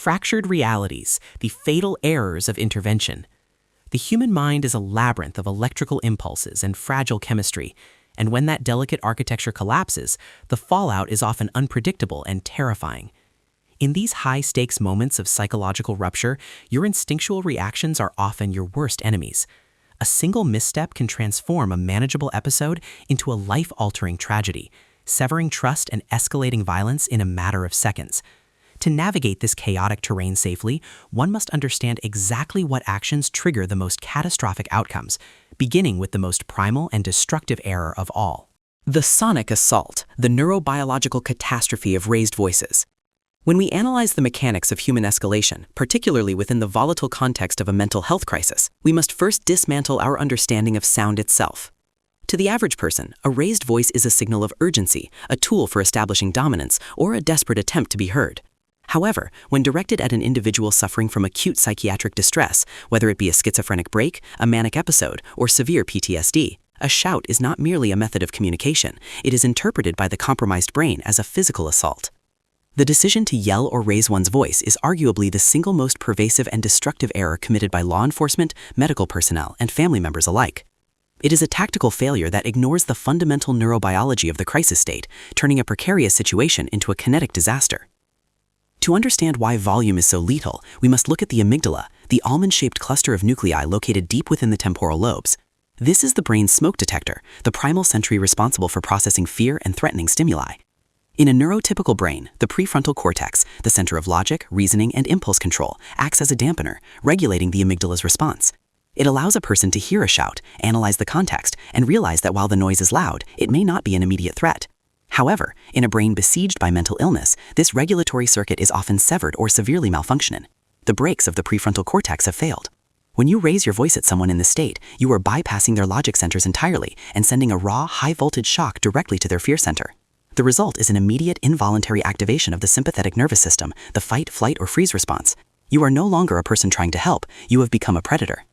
fractured realities, the fatal errors of intervention. The human mind is a labyrinth of electrical impulses and fragile chemistry, and when that delicate architecture collapses, the fallout is often unpredictable and terrifying. In these high-stakes moments of psychological rupture, your instinctual reactions are often your worst enemies. A single misstep can transform a manageable episode into a life-altering tragedy, severing trust and escalating violence in a matter of seconds. To navigate this chaotic terrain safely, one must understand exactly what actions trigger the most catastrophic outcomes, beginning with the most primal and destructive error of all. The sonic assault, the neurobiological catastrophe of raised voices. When we analyze the mechanics of human escalation, particularly within the volatile context of a mental health crisis, we must first dismantle our understanding of sound itself. To the average person, a raised voice is a signal of urgency, a tool for establishing dominance, or a desperate attempt to be heard. However, when directed at an individual suffering from acute psychiatric distress, whether it be a schizophrenic break, a manic episode, or severe PTSD, a shout is not merely a method of communication, it is interpreted by the compromised brain as a physical assault. The decision to yell or raise one's voice is arguably the single most pervasive and destructive error committed by law enforcement, medical personnel, and family members alike. It is a tactical failure that ignores the fundamental neurobiology of the crisis state, turning a precarious situation into a kinetic disaster. To understand why volume is so lethal, we must look at the amygdala, the almond-shaped cluster of nuclei located deep within the temporal lobes. This is the brain's smoke detector, the primal century responsible for processing fear and threatening stimuli. In a neurotypical brain, the prefrontal cortex, the center of logic, reasoning, and impulse control, acts as a dampener, regulating the amygdala's response. It allows a person to hear a shout, analyze the context, and realize that while the noise is loud, it may not be an immediate threat. However, in a brain besieged by mental illness, this regulatory circuit is often severed or severely malfunctioning. The brakes of the prefrontal cortex have failed. When you raise your voice at someone in this state, you are bypassing their logic centers entirely and sending a raw, high-voltage shock directly to their fear center. The result is an immediate involuntary activation of the sympathetic nervous system, the fight, flight, or freeze response. You are no longer a person trying to help, you have become a predator.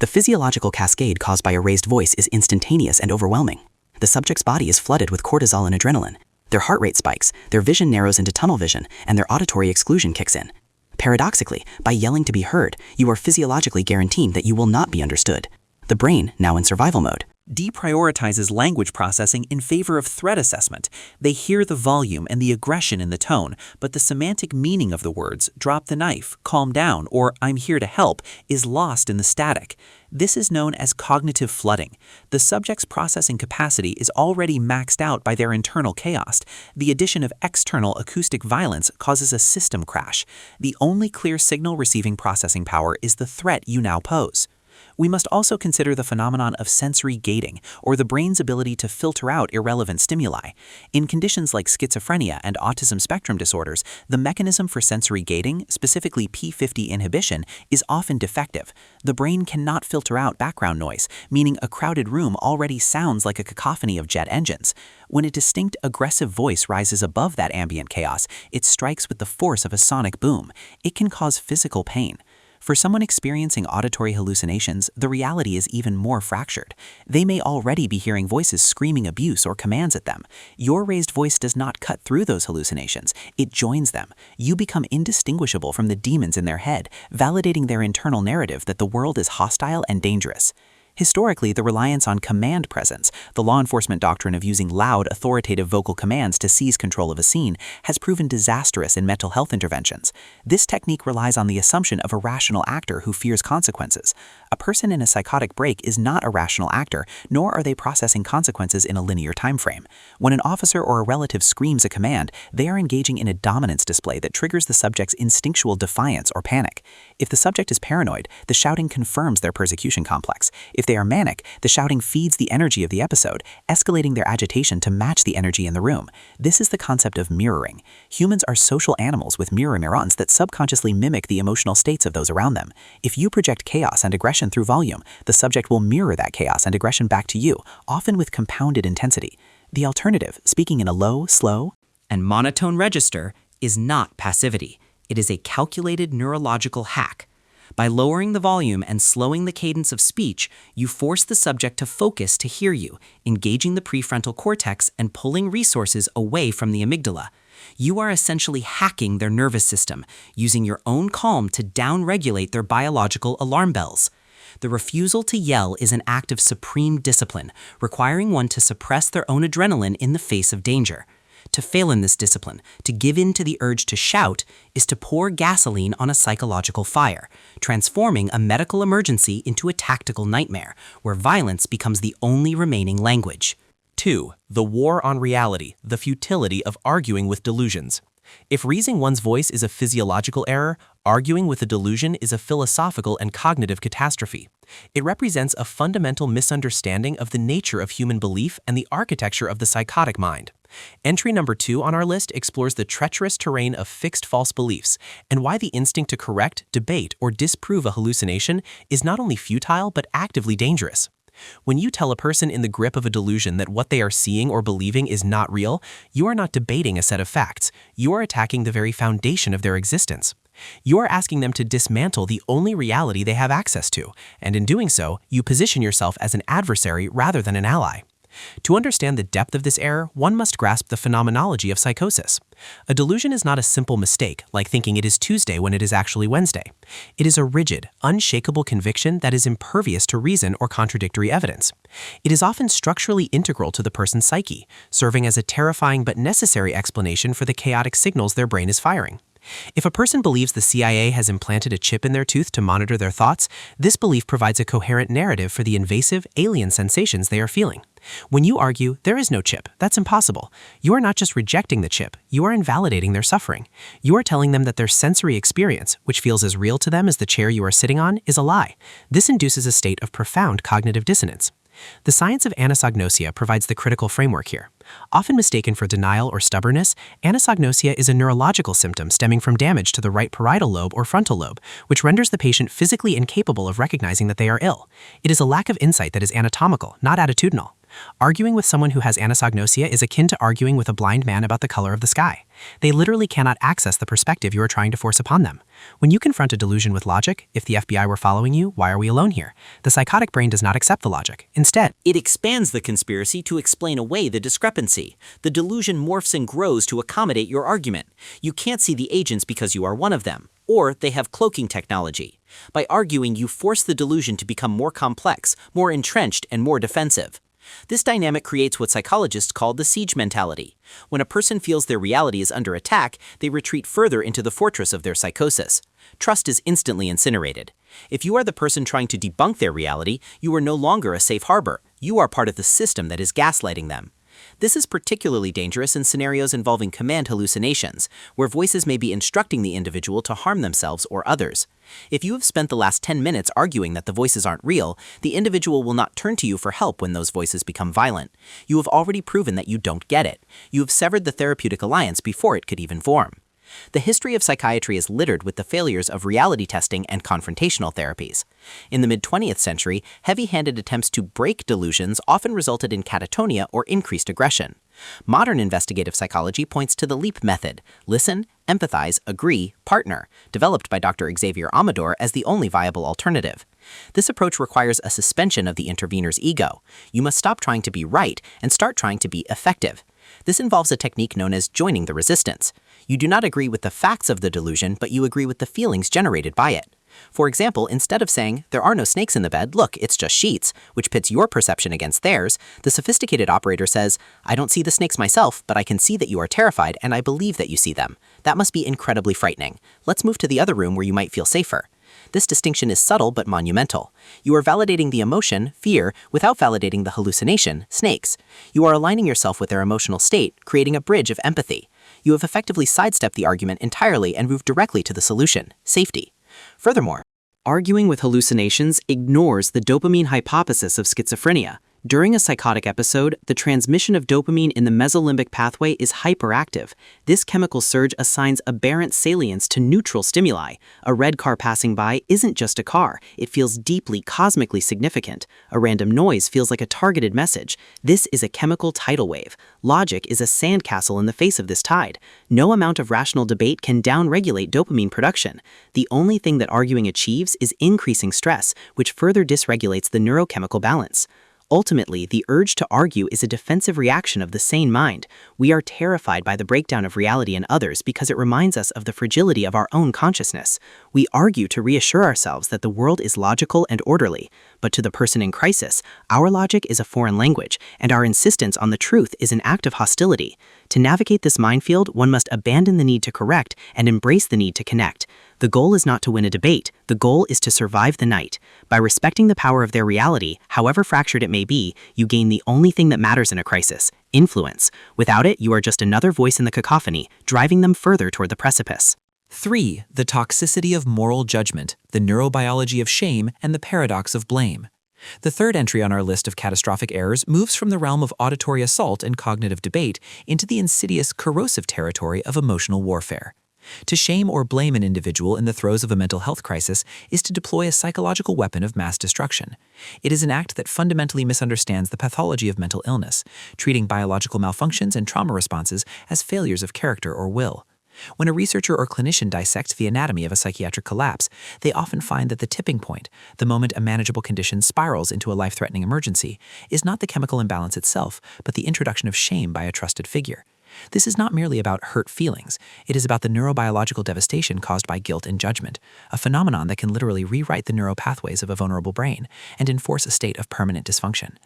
The physiological cascade caused by a raised voice is instantaneous and overwhelming. The subject's body is flooded with cortisol and adrenaline. Their heart rate spikes, their vision narrows into tunnel vision, and their auditory exclusion kicks in. Paradoxically, by yelling to be heard, you are physiologically guaranteeing that you will not be understood. The brain, now in survival mode, deprioritizes language processing in favor of threat assessment. They hear the volume and the aggression in the tone, but the semantic meaning of the words, drop the knife, calm down, or I'm here to help, is lost in the static. This is known as cognitive flooding. The subject's processing capacity is already maxed out by their internal chaos. The addition of external acoustic violence causes a system crash. The only clear signal receiving processing power is the threat you now pose. We must also consider the phenomenon of sensory gating, or the brain's ability to filter out irrelevant stimuli. In conditions like schizophrenia and autism spectrum disorders, the mechanism for sensory gating, specifically P50 inhibition, is often defective. The brain cannot filter out background noise, meaning a crowded room already sounds like a cacophony of jet engines. When a distinct, aggressive voice rises above that ambient chaos, it strikes with the force of a sonic boom. It can cause physical pain. For someone experiencing auditory hallucinations, the reality is even more fractured. They may already be hearing voices screaming abuse or commands at them. Your raised voice does not cut through those hallucinations. It joins them. You become indistinguishable from the demons in their head, validating their internal narrative that the world is hostile and dangerous. Historically, the reliance on command presence, the law enforcement doctrine of using loud, authoritative vocal commands to seize control of a scene, has proven disastrous in mental health interventions. This technique relies on the assumption of a rational actor who fears consequences. A person in a psychotic break is not a rational actor, nor are they processing consequences in a linear time frame. When an officer or a relative screams a command, they are engaging in a dominance display that triggers the subject's instinctual defiance or panic. If the subject is paranoid, the shouting confirms their persecution complex. If they are manic, the shouting feeds the energy of the episode, escalating their agitation to match the energy in the room. This is the concept of mirroring. Humans are social animals with mirror neurons that subconsciously mimic the emotional states of those around them. If you project chaos and aggression through volume, the subject will mirror that chaos and aggression back to you, often with compounded intensity. The alternative, speaking in a low, slow, and monotone register, is not passivity. It is a calculated neurological hack. By lowering the volume and slowing the cadence of speech, you force the subject to focus to hear you, engaging the prefrontal cortex and pulling resources away from the amygdala. You are essentially hacking their nervous system, using your own calm to downregulate their biological alarm bells. The refusal to yell is an act of supreme discipline, requiring one to suppress their own adrenaline in the face of danger. To fail in this discipline, to give in to the urge to shout, is to pour gasoline on a psychological fire, transforming a medical emergency into a tactical nightmare, where violence becomes the only remaining language. 2. The war on reality, the futility of arguing with delusions. If raising one's voice is a physiological error, arguing with a delusion is a philosophical and cognitive catastrophe. It represents a fundamental misunderstanding of the nature of human belief and the architecture of the psychotic mind. Entry number 2 on our list explores the treacherous terrain of fixed false beliefs and why the instinct to correct, debate, or disprove a hallucination is not only futile but actively dangerous. When you tell a person in the grip of a delusion that what they are seeing or believing is not real, you are not debating a set of facts. You are attacking the very foundation of their existence. You are asking them to dismantle the only reality they have access to, and in doing so, you position yourself as an adversary rather than an ally. To understand the depth of this error, one must grasp the phenomenology of psychosis. A delusion is not a simple mistake, like thinking it is Tuesday when it is actually Wednesday. It is a rigid, unshakable conviction that is impervious to reason or contradictory evidence. It is often structurally integral to the person's psyche, serving as a terrifying but necessary explanation for the chaotic signals their brain is firing. If a person believes the CIA has implanted a chip in their tooth to monitor their thoughts, this belief provides a coherent narrative for the invasive, alien sensations they are feeling. When you argue, there is no chip, that's impossible, you are not just rejecting the chip, you are invalidating their suffering. You are telling them that their sensory experience, which feels as real to them as the chair you are sitting on, is a lie. This induces a state of profound cognitive dissonance. The science of anosognosia provides the critical framework here. Often mistaken for denial or stubbornness, anosognosia is a neurological symptom stemming from damage to the right parietal lobe or frontal lobe, which renders the patient physically incapable of recognizing that they are ill. It is a lack of insight that is anatomical, not attitudinal. Arguing with someone who has anosognosia is akin to arguing with a blind man about the color of the sky. They literally cannot access the perspective you are trying to force upon them. When you confront a delusion with logic, if the FBI were following you, why are we alone here? The psychotic brain does not accept the logic. Instead, it expands the conspiracy to explain away the discrepancy. The delusion morphs and grows to accommodate your argument. You can't see the agents because you are one of them, or they have cloaking technology. By arguing, you force the delusion to become more complex, more entrenched, and more defensive. This dynamic creates what psychologists call the siege mentality. When a person feels their reality is under attack, they retreat further into the fortress of their psychosis. Trust is instantly incinerated. If you are the person trying to debunk their reality, you are no longer a safe harbor. You are part of the system that is gaslighting them. This is particularly dangerous in scenarios involving command hallucinations, where voices may be instructing the individual to harm themselves or others. If you have spent the last 10 minutes arguing that the voices aren't real, the individual will not turn to you for help when those voices become violent. You have already proven that you don't get it. You have severed the therapeutic alliance before it could even form. The history of psychiatry is littered with the failures of reality testing and confrontational therapies. In the mid-20th century, heavy-handed attempts to break delusions often resulted in catatonia or increased aggression. Modern investigative psychology points to the LEAP method: listen, empathize, agree, partner, developed by Dr. Xavier Amador as the only viable alternative. This approach requires a suspension of the intervener's ego. You must stop trying to be right and start trying to be effective. This involves a technique known as joining the resistance. You do not agree with the facts of the delusion, but you agree with the feelings generated by it. For example, instead of saying, "There are no snakes in the bed, look, it's just sheets," which pits your perception against theirs, the sophisticated operator says, "I don't see the snakes myself, but I can see that you are terrified and I believe that you see them. That must be incredibly frightening. Let's move to the other room where you might feel safer." This distinction is subtle but monumental. You are validating the emotion, fear, without validating the hallucination, snakes. You are aligning yourself with their emotional state, creating a bridge of empathy. You have effectively sidestepped the argument entirely and moved directly to the solution, safety. Furthermore, arguing with hallucinations ignores the dopamine hypothesis of schizophrenia. During a psychotic episode, the transmission of dopamine in the mesolimbic pathway is hyperactive. This chemical surge assigns aberrant salience to neutral stimuli. A red car passing by isn't just a car. It feels deeply, cosmically significant. A random noise feels like a targeted message. This is a chemical tidal wave. Logic is a sandcastle in the face of this tide. No amount of rational debate can downregulate dopamine production. The only thing that arguing achieves is increasing stress, which further dysregulates the neurochemical balance. Ultimately, the urge to argue is a defensive reaction of the sane mind. We are terrified by the breakdown of reality in others because it reminds us of the fragility of our own consciousness. We argue to reassure ourselves that the world is logical and orderly, but to the person in crisis, our logic is a foreign language, and our insistence on the truth is an act of hostility. To navigate this minefield, one must abandon the need to correct and embrace the need to connect. The goal is not to win a debate, the goal is to survive the night. By respecting the power of their reality, however fractured it may be, you gain the only thing that matters in a crisis: influence. Without it, you are just another voice in the cacophony, driving them further toward the precipice. 3. The toxicity of moral judgment, the neurobiology of shame, and the paradox of blame. The third entry on our list of catastrophic errors moves from the realm of auditory assault and cognitive debate into the insidious, corrosive territory of emotional warfare. To shame or blame an individual in the throes of a mental health crisis is to deploy a psychological weapon of mass destruction. It is an act that fundamentally misunderstands the pathology of mental illness, treating biological malfunctions and trauma responses as failures of character or will. When a researcher or clinician dissects the anatomy of a psychiatric collapse, they often find that the tipping point, the moment a manageable condition spirals into a life-threatening emergency, is not the chemical imbalance itself, but the introduction of shame by a trusted figure. This is not merely about hurt feelings, it is about the neurobiological devastation caused by guilt and judgment, a phenomenon that can literally rewrite the neural pathways of a vulnerable brain and enforce a state of permanent dysfunction.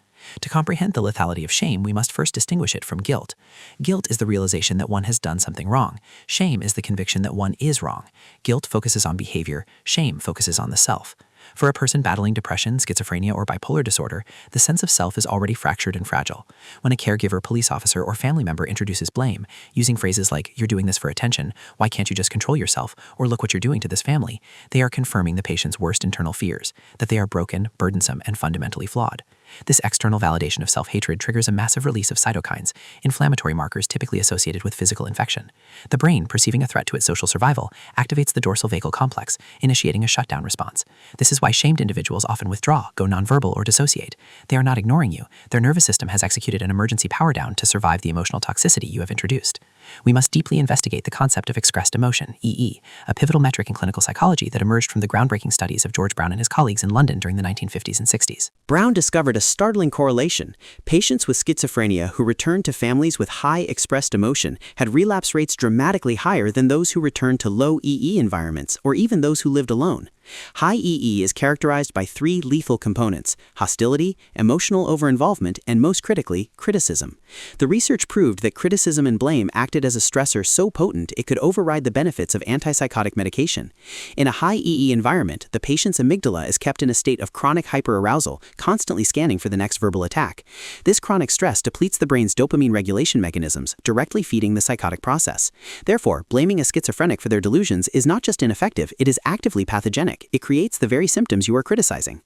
To comprehend the lethality of shame, we must first distinguish it from guilt. Guilt is the realization that one has done something wrong. Shame is the conviction that one is wrong. Guilt focuses on behavior, shame focuses on the self. For a person battling depression, schizophrenia, or bipolar disorder, the sense of self is already fractured and fragile. When a caregiver, police officer, or family member introduces blame, using phrases like, "You're doing this for attention," "Why can't you just control yourself?" or "Look what you're doing to this family," they are confirming the patient's worst internal fears, that they are broken, burdensome, and fundamentally flawed. This external validation of self-hatred triggers a massive release of cytokines, inflammatory markers typically associated with physical infection. The brain, perceiving a threat to its social survival, activates the dorsal vagal complex, initiating a shutdown response. This is why shamed individuals often withdraw, go nonverbal, or dissociate. They are not ignoring you. Their nervous system has executed an emergency power down to survive the emotional toxicity you have introduced. We must deeply investigate the concept of expressed emotion, EE, a pivotal metric in clinical psychology that emerged from the groundbreaking studies of George Brown and his colleagues in London during the 1950s and 60s. Brown discovered a startling correlation. Patients with schizophrenia who returned to families with high expressed emotion had relapse rates dramatically higher than those who returned to low EE environments, or even those who lived alone. High EE is characterized by three lethal components: hostility, emotional overinvolvement, and most critically, criticism. The research proved that criticism and blame acted as a stressor so potent it could override the benefits of antipsychotic medication. In a high EE environment, the patient's amygdala is kept in a state of chronic hyperarousal, constantly scanning for the next verbal attack. This chronic stress depletes the brain's dopamine regulation mechanisms, directly feeding the psychotic process. Therefore, blaming a schizophrenic for their delusions is not just ineffective, it is actively pathogenic. It creates the very symptoms you are criticizing.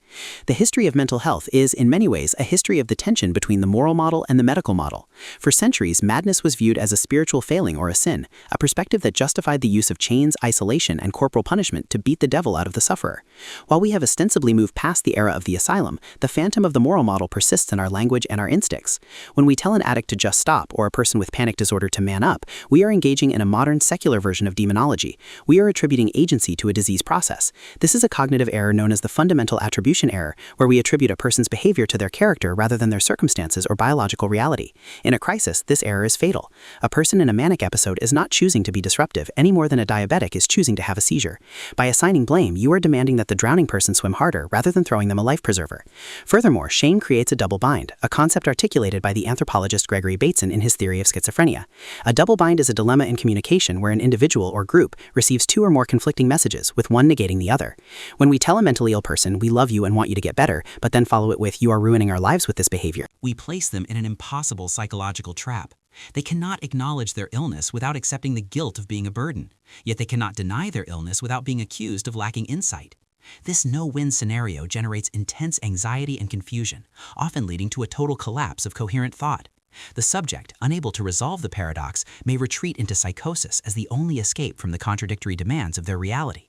The history of mental health is, in many ways, a history of the tension between the moral model and the medical model. For centuries, madness was viewed as a spiritual failing or a sin, a perspective that justified the use of chains, isolation, and corporal punishment to beat the devil out of the sufferer. While we have ostensibly moved past the era of the asylum, the phantom of the moral model persists in our language and our instincts. When we tell an addict to just stop or a person with panic disorder to man up, we are engaging in a modern secular version of demonology. We are attributing agency to a disease process. This is a cognitive error known as the fundamental attribution error, where we attribute a person's behavior to their character rather than their circumstances or biological reality. In a crisis, this error is fatal. A person in a manic episode is not choosing to be disruptive any more than a diabetic is choosing to have a seizure. By assigning blame, you are demanding that the drowning person swim harder rather than throwing them a life preserver. Furthermore, shame creates a double bind, a concept articulated by the anthropologist Gregory Bateson in his theory of schizophrenia. A double bind is a dilemma in communication where an individual or group receives two or more conflicting messages, with one negating the other. When we tell a mentally ill person, "We love you and want you to get better," but then follow it with, "You are ruining our lives with this behavior," we place them in an impossible psychological trap. They cannot acknowledge their illness without accepting the guilt of being a burden, yet they cannot deny their illness without being accused of lacking insight. This no-win scenario generates intense anxiety and confusion, often leading to a total collapse of coherent thought. The subject, unable to resolve the paradox, may retreat into psychosis as the only escape from the contradictory demands of their reality.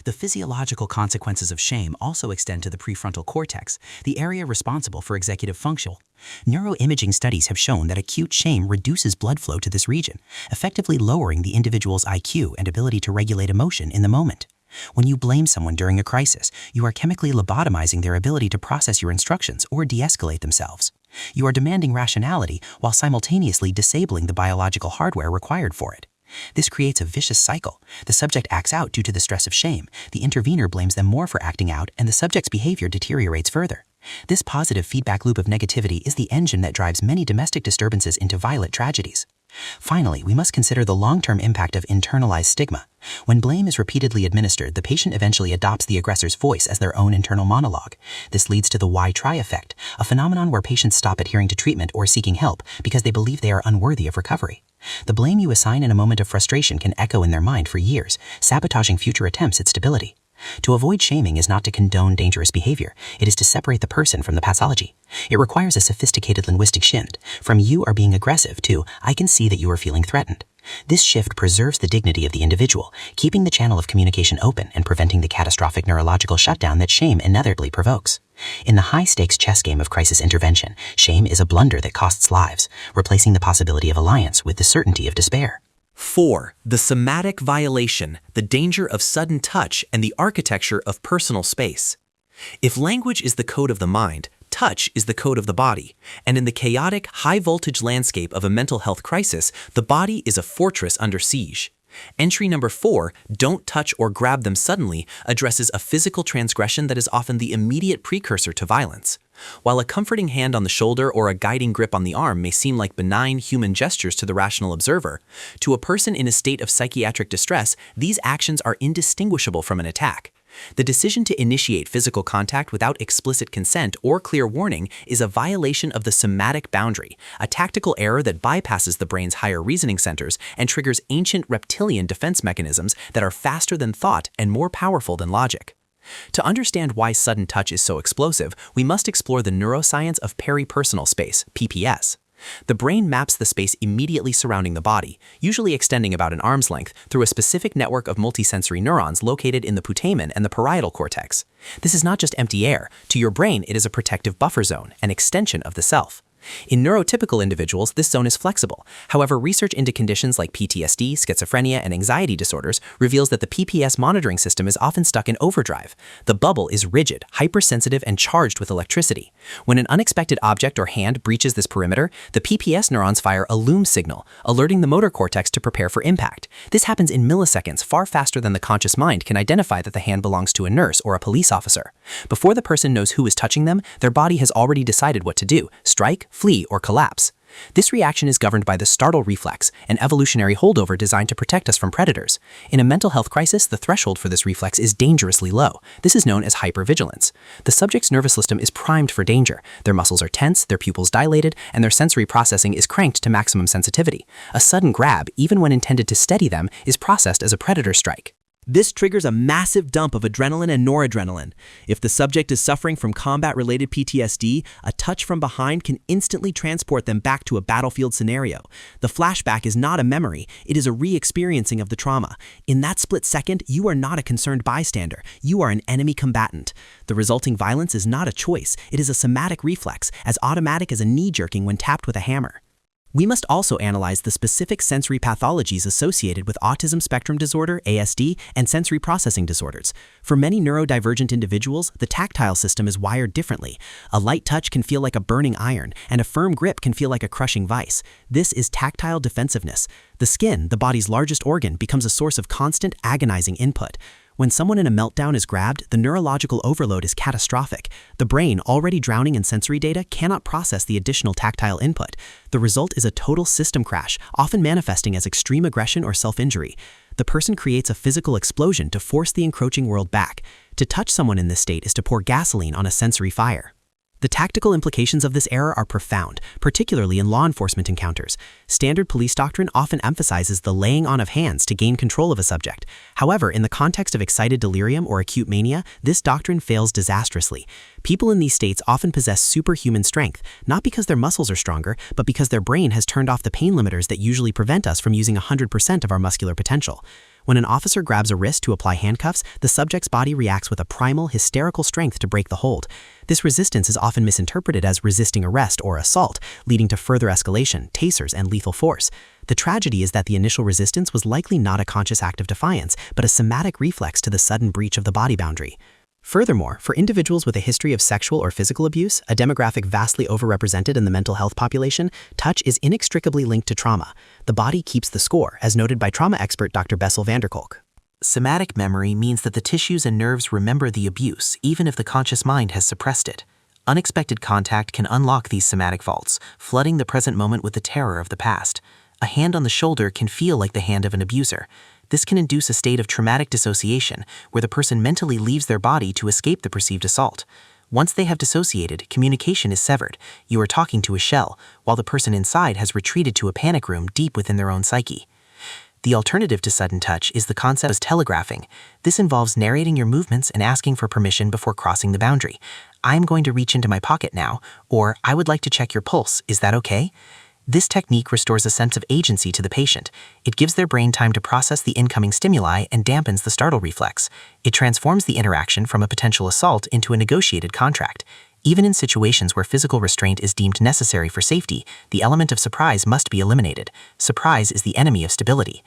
The physiological consequences of shame also extend to the prefrontal cortex, the area responsible for executive function. Neuroimaging studies have shown that acute shame reduces blood flow to this region, effectively lowering the individual's IQ and ability to regulate emotion in the moment. When you blame someone during a crisis, you are chemically lobotomizing their ability to process your instructions or de-escalate themselves. You are demanding rationality while simultaneously disabling the biological hardware required for it. This creates a vicious cycle. The subject acts out due to the stress of shame, the intervener blames them more for acting out, and the subject's behavior deteriorates further. This positive feedback loop of negativity is the engine that drives many domestic disturbances into violent tragedies. Finally, we must consider the long-term impact of internalized stigma. When blame is repeatedly administered, the patient eventually adopts the aggressor's voice as their own internal monologue. This leads to the why-try effect, a phenomenon where patients stop adhering to treatment or seeking help because they believe they are unworthy of recovery. The blame you assign in a moment of frustration can echo in their mind for years, sabotaging future attempts at stability. To avoid shaming is not to condone dangerous behavior, it is to separate the person from the pathology. It requires a sophisticated linguistic shift, from "you are being aggressive" to "I can see that you are feeling threatened." This shift preserves the dignity of the individual, keeping the channel of communication open and preventing the catastrophic neurological shutdown that shame inevitably provokes. In the high-stakes chess game of crisis intervention, shame is a blunder that costs lives, replacing the possibility of alliance with the certainty of despair. 4. The somatic violation, the danger of sudden touch, and the architecture of personal space. If language is the code of the mind, touch is the code of the body, and in the chaotic, high-voltage landscape of a mental health crisis, the body is a fortress under siege. Entry number 4, don't touch or grab them suddenly, addresses a physical transgression that is often the immediate precursor to violence. While a comforting hand on the shoulder or a guiding grip on the arm may seem like benign human gestures to the rational observer, to a person in a state of psychiatric distress, these actions are indistinguishable from an attack. The decision to initiate physical contact without explicit consent or clear warning is a violation of the somatic boundary, a tactical error that bypasses the brain's higher reasoning centers and triggers ancient reptilian defense mechanisms that are faster than thought and more powerful than logic. To understand why sudden touch is so explosive, we must explore the neuroscience of peripersonal space, PPS. The brain maps the space immediately surrounding the body, usually extending about an arm's length, through a specific network of multisensory neurons located in the putamen and the parietal cortex. This is not just empty air. To your brain, it is a protective buffer zone, an extension of the self. In neurotypical individuals, this zone is flexible. However, research into conditions like PTSD, schizophrenia, and anxiety disorders reveals that the PPS monitoring system is often stuck in overdrive. The bubble is rigid, hypersensitive, and charged with electricity. When an unexpected object or hand breaches this perimeter, the PPS neurons fire a loom signal, alerting the motor cortex to prepare for impact. This happens in milliseconds, far faster than the conscious mind can identify that the hand belongs to a nurse or a police officer. Before the person knows who is touching them, their body has already decided what to do: strike, flee, or collapse. This reaction is governed by the startle reflex, an evolutionary holdover designed to protect us from predators. In a mental health crisis, the threshold for this reflex is dangerously low. This is known as hypervigilance. The subject's nervous system is primed for danger. Their muscles are tense, their pupils dilated, and their sensory processing is cranked to maximum sensitivity. A sudden grab, even when intended to steady them, is processed as a predator strike. This triggers a massive dump of adrenaline and noradrenaline. If the subject is suffering from combat-related PTSD, a touch from behind can instantly transport them back to a battlefield scenario. The flashback is not a memory, it is a re-experiencing of the trauma. In that split second, you are not a concerned bystander, you are an enemy combatant. The resulting violence is not a choice, it is a somatic reflex, as automatic as a knee-jerking when tapped with a hammer. We must also analyze the specific sensory pathologies associated with autism spectrum disorder, ASD, and sensory processing disorders. For many neurodivergent individuals, the tactile system is wired differently. A light touch can feel like a burning iron, and a firm grip can feel like a crushing vice. This is tactile defensiveness. The skin, the body's largest organ, becomes a source of constant, agonizing input. When someone in a meltdown is grabbed, the neurological overload is catastrophic. The brain, already drowning in sensory data, cannot process the additional tactile input. The result is a total system crash, often manifesting as extreme aggression or self-injury. The person creates a physical explosion to force the encroaching world back. To touch someone in this state is to pour gasoline on a sensory fire. The tactical implications of this error are profound, particularly in law enforcement encounters. Standard police doctrine often emphasizes the laying on of hands to gain control of a subject. However, in the context of excited delirium or acute mania, this doctrine fails disastrously. People in these states often possess superhuman strength, not because their muscles are stronger, but because their brain has turned off the pain limiters that usually prevent us from using 100% of our muscular potential. When an officer grabs a wrist to apply handcuffs, the subject's body reacts with a primal, hysterical strength to break the hold. This resistance is often misinterpreted as resisting arrest or assault, leading to further escalation, tasers, and lethal force. The tragedy is that the initial resistance was likely not a conscious act of defiance, but a somatic reflex to the sudden breach of the body boundary. Furthermore, for individuals with a history of sexual or physical abuse, a demographic vastly overrepresented in the mental health population, touch is inextricably linked to trauma. The body keeps the score, as noted by trauma expert Dr. Bessel van der Kolk. Somatic memory means that the tissues and nerves remember the abuse, even if the conscious mind has suppressed it. Unexpected contact can unlock these somatic vaults, flooding the present moment with the terror of the past. A hand on the shoulder can feel like the hand of an abuser. This can induce a state of traumatic dissociation, where the person mentally leaves their body to escape the perceived assault. Once they have dissociated, communication is severed. You are talking to a shell, while the person inside has retreated to a panic room deep within their own psyche. The alternative to sudden touch is the concept of telegraphing. This involves narrating your movements and asking for permission before crossing the boundary. "I'm going to reach into my pocket now," or "I would like to check your pulse, is that okay?" This technique restores a sense of agency to the patient. It gives their brain time to process the incoming stimuli and dampens the startle reflex. It transforms the interaction from a potential assault into a negotiated contract. Even in situations where physical restraint is deemed necessary for safety, the element of surprise must be eliminated. Surprise is the enemy of stability.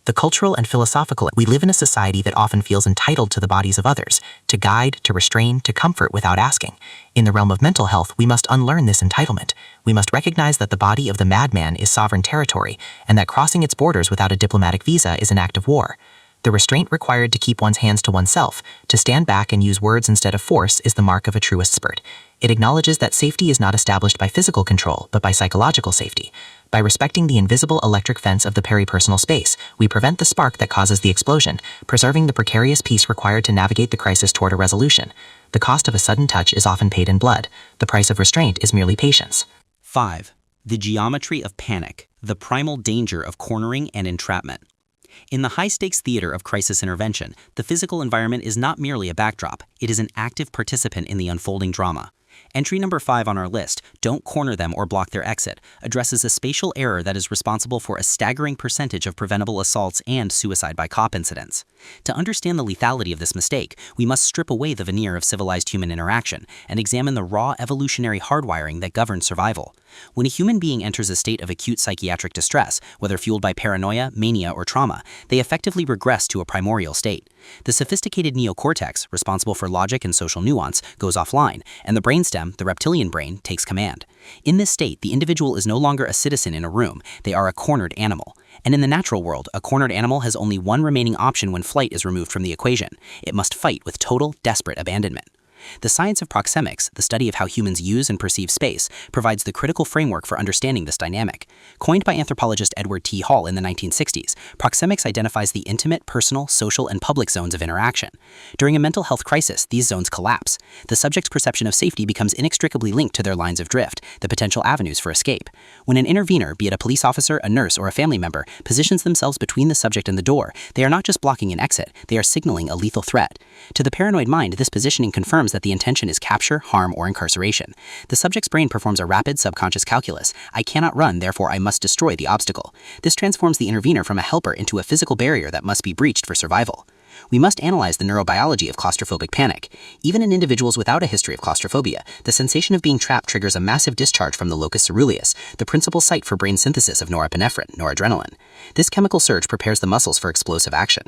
The cultural and philosophical. We live in a society that often feels entitled to the bodies of others, to guide, to restrain, to comfort without asking. In the realm of mental health, we must unlearn this entitlement. We must recognize that the body of the madman is sovereign territory, and that crossing its borders without a diplomatic visa is an act of war. The restraint required to keep one's hands to oneself, to stand back and use words instead of force, is the mark of a true expert. It acknowledges that safety is not established by physical control, but by psychological safety. By respecting the invisible electric fence of the peripersonal space, we prevent the spark that causes the explosion, preserving the precarious peace required to navigate the crisis toward a resolution. The cost of a sudden touch is often paid in blood. The price of restraint is merely patience. 5. The geometry of panic, the primal danger of cornering and entrapment. In the high-stakes theater of crisis intervention, the physical environment is not merely a backdrop, it is an active participant in the unfolding drama. Entry number 5 on our list, "Don't corner them or block their exit," addresses a spatial error that is responsible for a staggering percentage of preventable assaults and suicide by cop incidents. To understand the lethality of this mistake, we must strip away the veneer of civilized human interaction and examine the raw evolutionary hardwiring that governs survival. When a human being enters a state of acute psychiatric distress, whether fueled by paranoia, mania, or trauma, they effectively regress to a primordial state. The sophisticated neocortex, responsible for logic and social nuance, goes offline, and the brainstem, the reptilian brain, takes command. In this state, the individual is no longer a citizen in a room, they are a cornered animal. And in the natural world, a cornered animal has only one remaining option when flight is removed from the equation. It must fight with total, desperate abandonment. The science of proxemics, the study of how humans use and perceive space, provides the critical framework for understanding this dynamic. Coined by anthropologist Edward T. Hall in the 1960s, proxemics identifies the intimate, personal, social, and public zones of interaction. During a mental health crisis, these zones collapse. The subject's perception of safety becomes inextricably linked to their lines of drift, the potential avenues for escape. When an intervener, be it a police officer, a nurse, or a family member, positions themselves between the subject and the door, they are not just blocking an exit, they are signaling a lethal threat. To the paranoid mind, this positioning confirms that the intention is capture, harm, or incarceration. The subject's brain performs a rapid subconscious calculus. I cannot run, therefore I must destroy the obstacle. This transforms the intervener from a helper into a physical barrier that must be breached for survival. We must analyze the neurobiology of claustrophobic panic. Even in individuals without a history of claustrophobia, the sensation of being trapped triggers a massive discharge from the locus ceruleus, the principal site for brain synthesis of norepinephrine, noradrenaline. This chemical surge prepares the muscles for explosive action.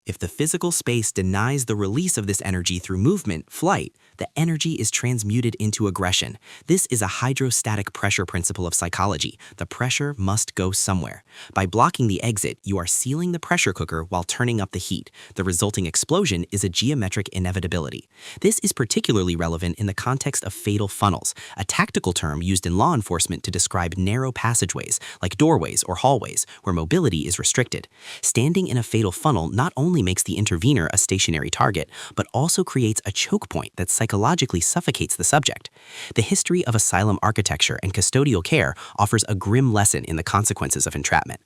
If the physical space denies the release of this energy through movement, flight, the energy is transmuted into aggression. This is a hydrostatic pressure principle of psychology. The pressure must go somewhere. By blocking the exit, you are sealing the pressure cooker while turning up the heat. The resulting explosion is a geometric inevitability. This is particularly relevant in the context of fatal funnels, a tactical term used in law enforcement to describe narrow passageways, like doorways or hallways, where mobility is restricted. Standing in a fatal funnel not only only makes the intervener a stationary target, but also creates a choke point that psychologically suffocates the subject. The history of asylum architecture and custodial care offers a grim lesson in the consequences of entrapment.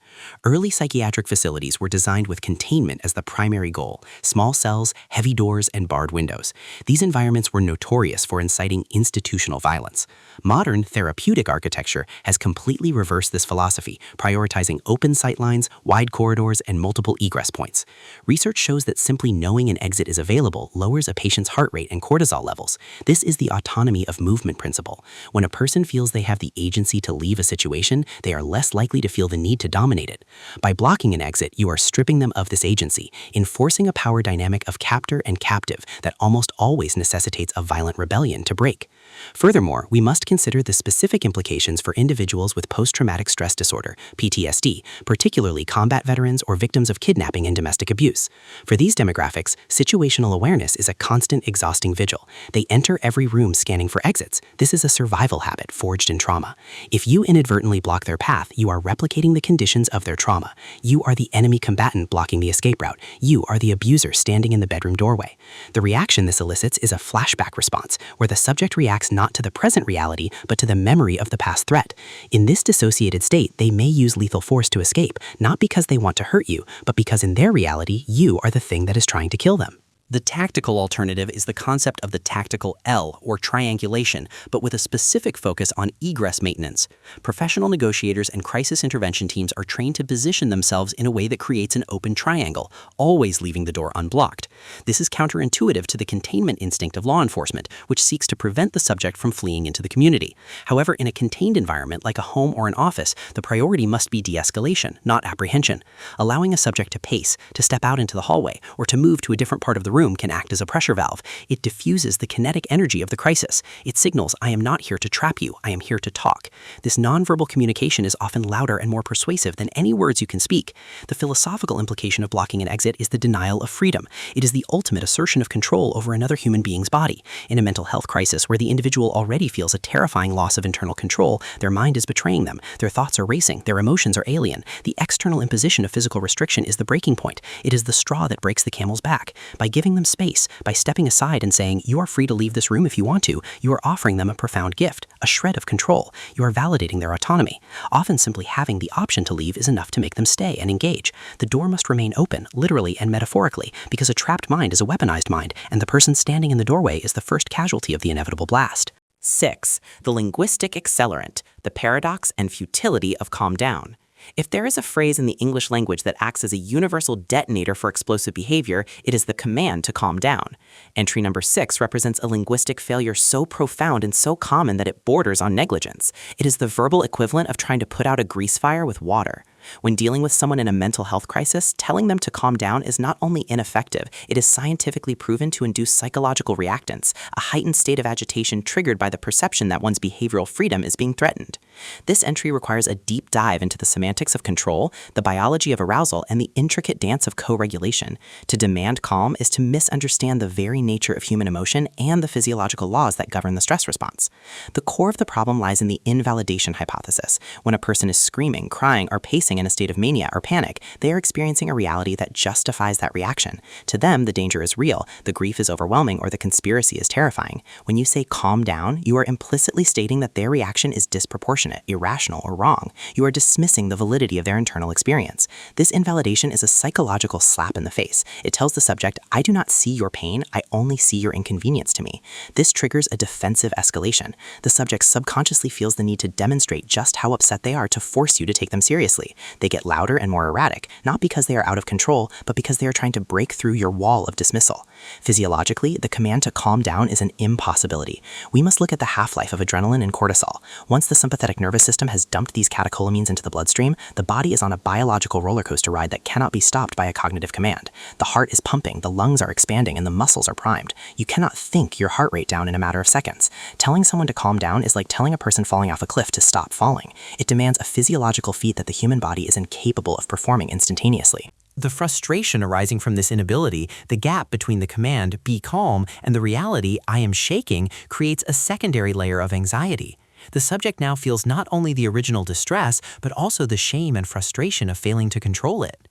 Early psychiatric facilities were designed with containment as the primary goal: small cells, heavy doors, and barred windows. These environments were notorious for inciting institutional violence. Modern therapeutic architecture has completely reversed this philosophy, prioritizing open sightlines, wide corridors, and multiple egress points. Research shows that simply knowing an exit is available lowers a patient's heart rate and cortisol levels. This is the autonomy of movement principle. When a person feels they have the agency to leave a situation, they are less likely to feel the need to dominate it. By blocking an exit, you are stripping them of this agency, enforcing a power dynamic of captor and captive that almost always necessitates a violent rebellion to break. Furthermore, we must consider the specific implications for individuals with post-traumatic stress disorder, PTSD, particularly combat veterans or victims of kidnapping and domestic abuse. For these demographics, situational awareness is a constant, exhausting vigil. They enter every room scanning for exits. This is a survival habit forged in trauma. If you inadvertently block their path, you are replicating the conditions of their trauma. You are the enemy combatant blocking the escape route. You are the abuser standing in the bedroom doorway. The reaction this elicits is a flashback response, where the subject reacts not to the present reality, but to the memory of the past threat. In this dissociated state, they may use lethal force to escape, not because they want to hurt you, but because in their reality, you are the thing that is trying to kill them. The tactical alternative is the concept of the tactical L, or triangulation, but with a specific focus on egress maintenance. Professional negotiators and crisis intervention teams are trained to position themselves in a way that creates an open triangle, always leaving the door unblocked. This is counterintuitive to the containment instinct of law enforcement, which seeks to prevent the subject from fleeing into the community. However, in a contained environment like a home or an office, the priority must be de-escalation, not apprehension. Allowing a subject to pace, to step out into the hallway, or to move to a different part of the room can act as a pressure valve. It diffuses the kinetic energy of the crisis. It signals, I am not here to trap you, I am here to talk. This nonverbal communication is often louder and more persuasive than any words you can speak. The philosophical implication of blocking an exit is the denial of freedom. It is the ultimate assertion of control over another human being's body. In a mental health crisis where the individual already feels a terrifying loss of internal control, their mind is betraying them, their thoughts are racing, their emotions are alien. The external imposition of physical restriction is the breaking point. It is the straw that breaks the camel's back. By giving them space, by stepping aside and saying, you are free to leave this room if you want to, you are offering them a profound gift, a shred of control. You are validating their autonomy. Often simply having the option to leave is enough to make them stay and engage. The door must remain open, literally and metaphorically, because a trapped mind is a weaponized mind, and the person standing in the doorway is the first casualty of the inevitable blast. 6. The linguistic accelerant, the paradox and futility of calm down. If there is a phrase in the English language that acts as a universal detonator for explosive behavior, it is the command to calm down. Entry number 6 represents a linguistic failure so profound and so common that it borders on negligence. It is the verbal equivalent of trying to put out a grease fire with water. When dealing with someone in a mental health crisis, telling them to calm down is not only ineffective, it is scientifically proven to induce psychological reactance, a heightened state of agitation triggered by the perception that one's behavioral freedom is being threatened. This entry requires a deep dive into the semantics of control, the biology of arousal, and the intricate dance of co-regulation. To demand calm is to misunderstand the very nature of human emotion and the physiological laws that govern the stress response. The core of the problem lies in the invalidation hypothesis. When a person is screaming, crying, or pacing in a state of mania or panic, they are experiencing a reality that justifies that reaction. To them, the danger is real, the grief is overwhelming, or the conspiracy is terrifying. When you say calm down, you are implicitly stating that their reaction is disproportionate, irrational, or wrong. You are dismissing the validity of their internal experience. This invalidation is a psychological slap in the face. It tells the subject, I do not see your pain, I only see your inconvenience to me. This triggers a defensive escalation. The subject subconsciously feels the need to demonstrate just how upset they are to force you to take them seriously. They get louder and more erratic, not because they are out of control, but because they are trying to break through your wall of dismissal. Physiologically, the command to calm down is an impossibility. We must look at the half-life of adrenaline and cortisol. Once the sympathetic nervous system has dumped these catecholamines into the bloodstream, the body is on a biological roller coaster ride that cannot be stopped by a cognitive command. The heart is pumping, the lungs are expanding, and the muscles are primed. You cannot think your heart rate down in a matter of seconds. Telling someone to calm down is like telling a person falling off a cliff to stop falling. It demands a physiological feat that the human body is incapable of performing instantaneously. The frustration arising from this inability, the gap between the command, be calm, and the reality, I am shaking, creates a secondary layer of anxiety. The subject now feels not only the original distress, but also the shame and frustration of failing to control it.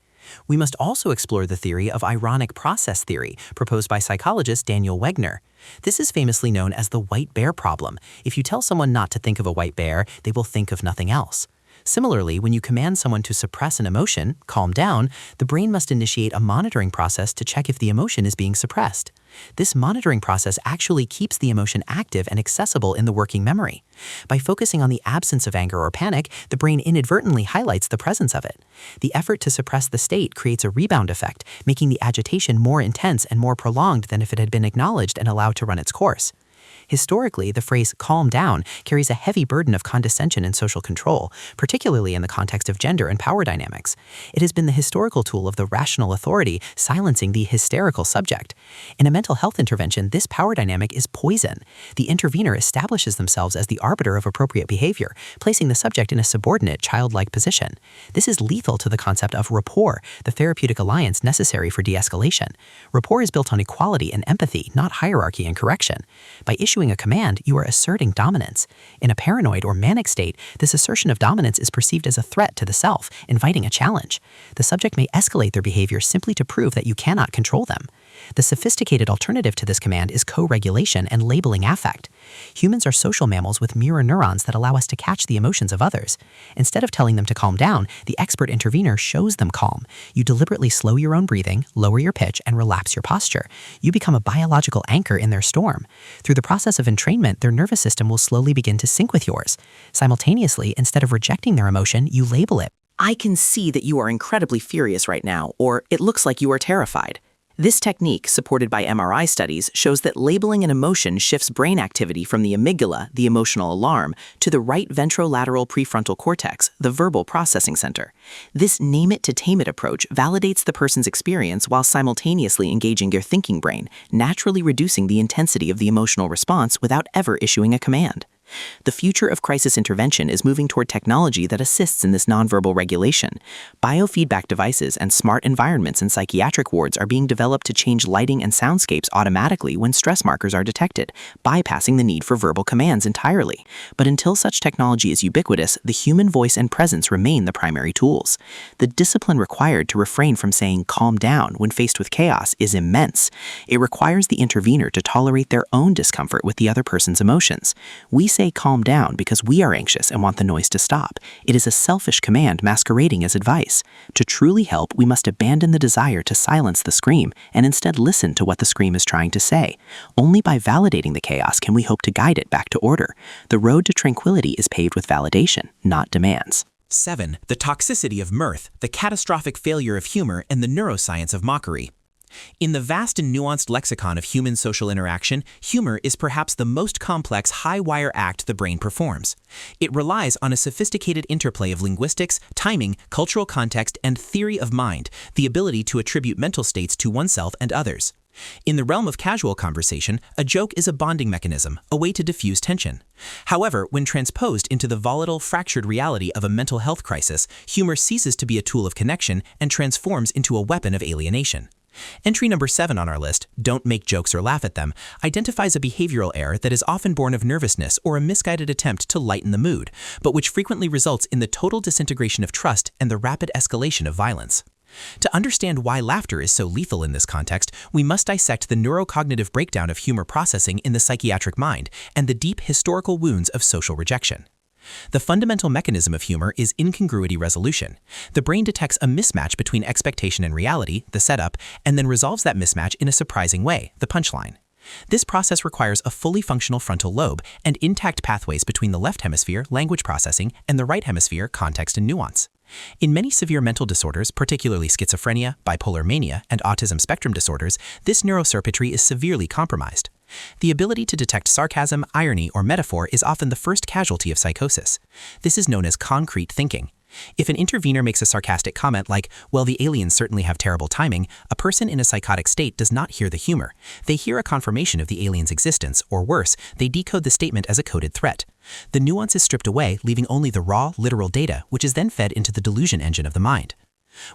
We must also explore the theory of ironic process theory, proposed by psychologist Daniel Wegner. This is famously known as the white bear problem. If you tell someone not to think of a white bear, they will think of nothing else. Similarly, when you command someone to suppress an emotion, calm down, the brain must initiate a monitoring process to check if the emotion is being suppressed. This monitoring process actually keeps the emotion active and accessible in the working memory. By focusing on the absence of anger or panic, the brain inadvertently highlights the presence of it. The effort to suppress the state creates a rebound effect, making the agitation more intense and more prolonged than if it had been acknowledged and allowed to run its course. Historically, the phrase calm down carries a heavy burden of condescension and social control, particularly in the context of gender and power dynamics. It has been the historical tool of the rational authority silencing the hysterical subject. In a mental health intervention, this power dynamic is poison. The intervener establishes themselves as the arbiter of appropriate behavior, placing the subject in a subordinate, childlike position. This is lethal to the concept of rapport, the therapeutic alliance necessary for de-escalation. Rapport is built on equality and empathy, not hierarchy and correction. By issuing a command, you are asserting dominance. In a paranoid or manic state, this assertion of dominance is perceived as a threat to the self, inviting a challenge. The subject may escalate their behavior simply to prove that you cannot control them. The sophisticated alternative to this command is co-regulation and labeling affect. Humans are social mammals with mirror neurons that allow us to catch the emotions of others. Instead of telling them to calm down, the expert intervener shows them calm. You deliberately slow your own breathing, lower your pitch, and relapse your posture. You become a biological anchor in their storm. Through the process of entrainment, their nervous system will slowly begin to sync with yours. Simultaneously, instead of rejecting their emotion, you label it. I can see that you are incredibly furious right now, or it looks like you are terrified. This technique, supported by MRI studies, shows that labeling an emotion shifts brain activity from the amygdala, the emotional alarm, to the right ventrolateral prefrontal cortex, the verbal processing center. This name-it-to-tame-it approach validates the person's experience while simultaneously engaging their thinking brain, naturally reducing the intensity of the emotional response without ever issuing a command. The future of crisis intervention is moving toward technology that assists in this nonverbal regulation. Biofeedback devices and smart environments in psychiatric wards are being developed to change lighting and soundscapes automatically when stress markers are detected, bypassing the need for verbal commands entirely. But until such technology is ubiquitous, the human voice and presence remain the primary tools. The discipline required to refrain from saying calm down when faced with chaos is immense. It requires the intervener to tolerate their own discomfort with the other person's emotions. We say calm down because we are anxious and want the noise to stop. It is a selfish command masquerading as advice. To truly help, we must abandon the desire to silence the scream and instead listen to what the scream is trying to say. Only by validating the chaos can we hope to guide it back to order. The road to tranquility is paved with validation, not demands. 7. The toxicity of mirth, the catastrophic failure of humor, and the neuroscience of mockery. In the vast and nuanced lexicon of human social interaction, humor is perhaps the most complex high-wire act the brain performs. It relies on a sophisticated interplay of linguistics, timing, cultural context, and theory of mind, the ability to attribute mental states to oneself and others. In the realm of casual conversation, a joke is a bonding mechanism, a way to diffuse tension. However, when transposed into the volatile, fractured reality of a mental health crisis, humor ceases to be a tool of connection and transforms into a weapon of alienation. Entry number 7 on our list, don't make jokes or laugh at them, identifies a behavioral error that is often born of nervousness or a misguided attempt to lighten the mood, but which frequently results in the total disintegration of trust and the rapid escalation of violence. To understand why laughter is so lethal in this context, we must dissect the neurocognitive breakdown of humor processing in the psychiatric mind and the deep historical wounds of social rejection. The fundamental mechanism of humor is incongruity resolution. The brain detects a mismatch between expectation and reality, the setup, and then resolves that mismatch in a surprising way, the punchline. This process requires a fully functional frontal lobe and intact pathways between the left hemisphere, language processing, and the right hemisphere, context and nuance. In many severe mental disorders, particularly schizophrenia, bipolar mania, and autism spectrum disorders, this neurocircuitry is severely compromised. The ability to detect sarcasm, irony, or metaphor is often the first casualty of psychosis. This is known as concrete thinking. If an intervener makes a sarcastic comment like, "Well, the aliens certainly have terrible timing," a person in a psychotic state does not hear the humor. They hear a confirmation of the alien's existence, or worse, they decode the statement as a coded threat. The nuance is stripped away, leaving only the raw, literal data, which is then fed into the delusion engine of the mind.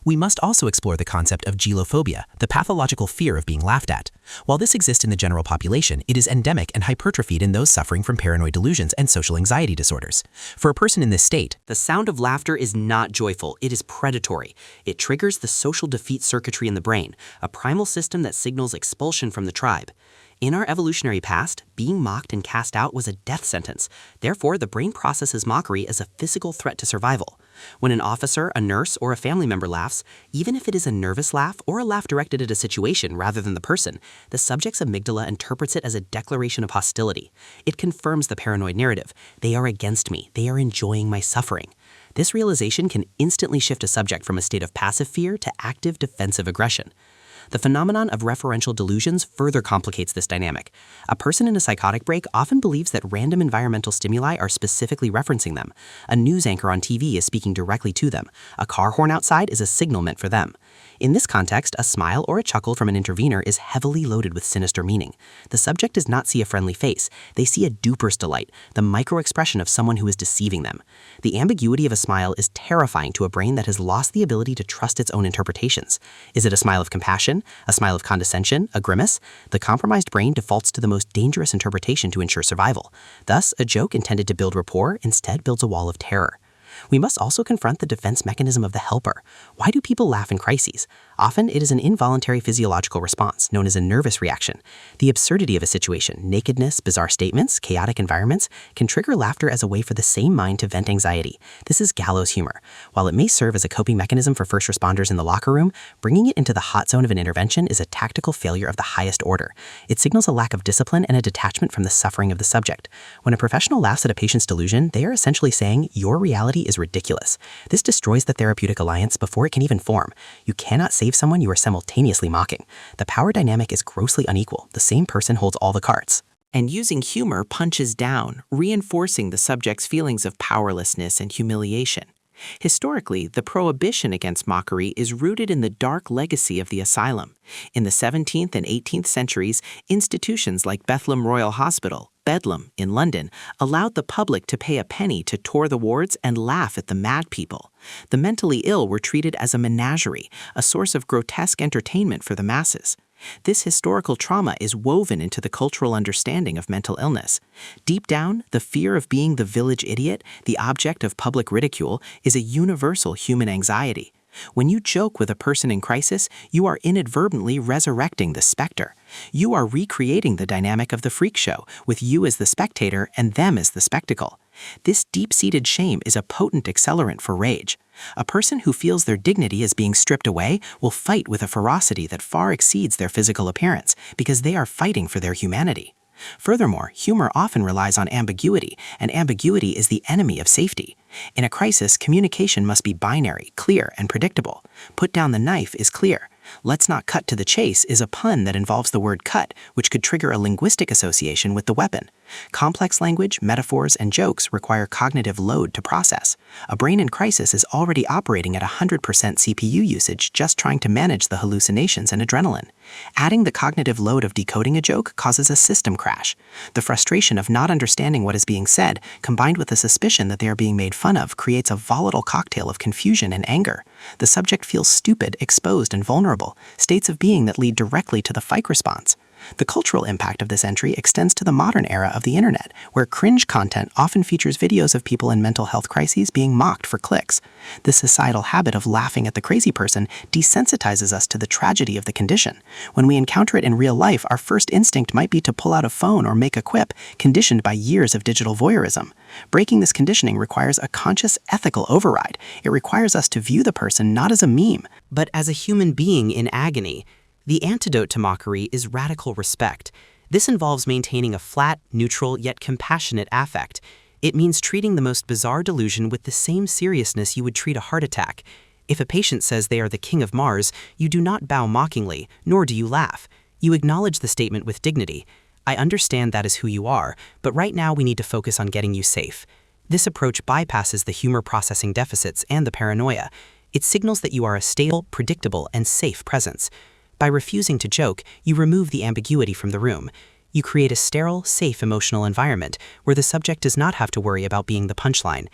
We must also explore the concept of gelophobia, the pathological fear of being laughed at. While this exists in the general population, it is endemic and hypertrophied in those suffering from paranoid delusions and social anxiety disorders. For a person in this state, the sound of laughter is not joyful, it is predatory. It triggers the social defeat circuitry in the brain, a primal system that signals expulsion from the tribe. In our evolutionary past, being mocked and cast out was a death sentence. Therefore, the brain processes mockery as a physical threat to survival. When an officer, a nurse, or a family member laughs, even if it is a nervous laugh or a laugh directed at a situation rather than the person, the subject's amygdala interprets it as a declaration of hostility. It confirms the paranoid narrative. They are against me. They are enjoying my suffering. This realization can instantly shift a subject from a state of passive fear to active defensive aggression. The phenomenon of referential delusions further complicates this dynamic. A person in a psychotic break often believes that random environmental stimuli are specifically referencing them. A news anchor on TV is speaking directly to them. A car horn outside is a signal meant for them. In this context, a smile or a chuckle from an intervener is heavily loaded with sinister meaning. The subject does not see a friendly face. They see a duper's delight, the micro-expression of someone who is deceiving them. The ambiguity of a smile is terrifying to a brain that has lost the ability to trust its own interpretations. Is it a smile of compassion, a smile of condescension, a grimace? The compromised brain defaults to the most dangerous interpretation to ensure survival. Thus, a joke intended to build rapport instead builds a wall of terror. We must also confront the defense mechanism of the helper. Why do people laugh in crises? Often, it is an involuntary physiological response, known as a nervous reaction. The absurdity of a situation, nakedness, bizarre statements, chaotic environments, can trigger laughter as a way for the same mind to vent anxiety. This is gallows humor. While it may serve as a coping mechanism for first responders in the locker room, bringing it into the hot zone of an intervention is a tactical failure of the highest order. It signals a lack of discipline and a detachment from the suffering of the subject. When a professional laughs at a patient's delusion, they are essentially saying, "Your reality is ridiculous." This destroys the therapeutic alliance before it can even form. You cannot save someone you are simultaneously mocking. The power dynamic is grossly unequal. The same person holds all the cards. And using humor punches down, reinforcing the subject's feelings of powerlessness and humiliation. Historically, the prohibition against mockery is rooted in the dark legacy of the asylum. In the 17th and 18th centuries, institutions like Bethlem Royal Hospital, Bedlam, in London, allowed the public to pay a penny to tour the wards and laugh at the mad people. The mentally ill were treated as a menagerie, a source of grotesque entertainment for the masses. This historical trauma is woven into the cultural understanding of mental illness. Deep down, the fear of being the village idiot, the object of public ridicule, is a universal human anxiety. When you joke with a person in crisis, you are inadvertently resurrecting the specter. You are recreating the dynamic of the freak show, with you as the spectator and them as the spectacle. This deep-seated shame is a potent accelerant for rage. A person who feels their dignity is being stripped away will fight with a ferocity that far exceeds their physical appearance, because they are fighting for their humanity. Furthermore, humor often relies on ambiguity, and ambiguity is the enemy of safety. In a crisis, communication must be binary, clear, and predictable. Put down the knife is clear. Let's not cut to the chase is a pun that involves the word cut, which could trigger a linguistic association with the weapon. Complex language, metaphors, and jokes require cognitive load to process. A brain in crisis is already operating at 100% CPU usage just trying to manage the hallucinations and adrenaline. Adding the cognitive load of decoding a joke causes a system crash. The frustration of not understanding what is being said, combined with the suspicion that they are being made fun of, creates a volatile cocktail of confusion and anger. The subject feels stupid, exposed, and vulnerable, states of being that lead directly to the fight response. The cultural impact of this entry extends to the modern era of the internet, where cringe content often features videos of people in mental health crises being mocked for clicks. This societal habit of laughing at the crazy person desensitizes us to the tragedy of the condition. When we encounter it in real life, our first instinct might be to pull out a phone or make a quip, conditioned by years of digital voyeurism. Breaking this conditioning requires a conscious ethical override. It requires us to view the person not as a meme, but as a human being in agony. The antidote to mockery is radical respect. This involves maintaining a flat, neutral, yet compassionate affect. It means treating the most bizarre delusion with the same seriousness you would treat a heart attack. If a patient says they are the king of Mars, you do not bow mockingly, nor do you laugh. You acknowledge the statement with dignity. I understand that is who you are, but right now we need to focus on getting you safe. This approach bypasses the humor processing deficits and the paranoia. It signals that you are a stable, predictable, and safe presence. By refusing to joke, you remove the ambiguity from the room. You create a sterile, safe emotional environment where the subject does not have to worry about being the punchline.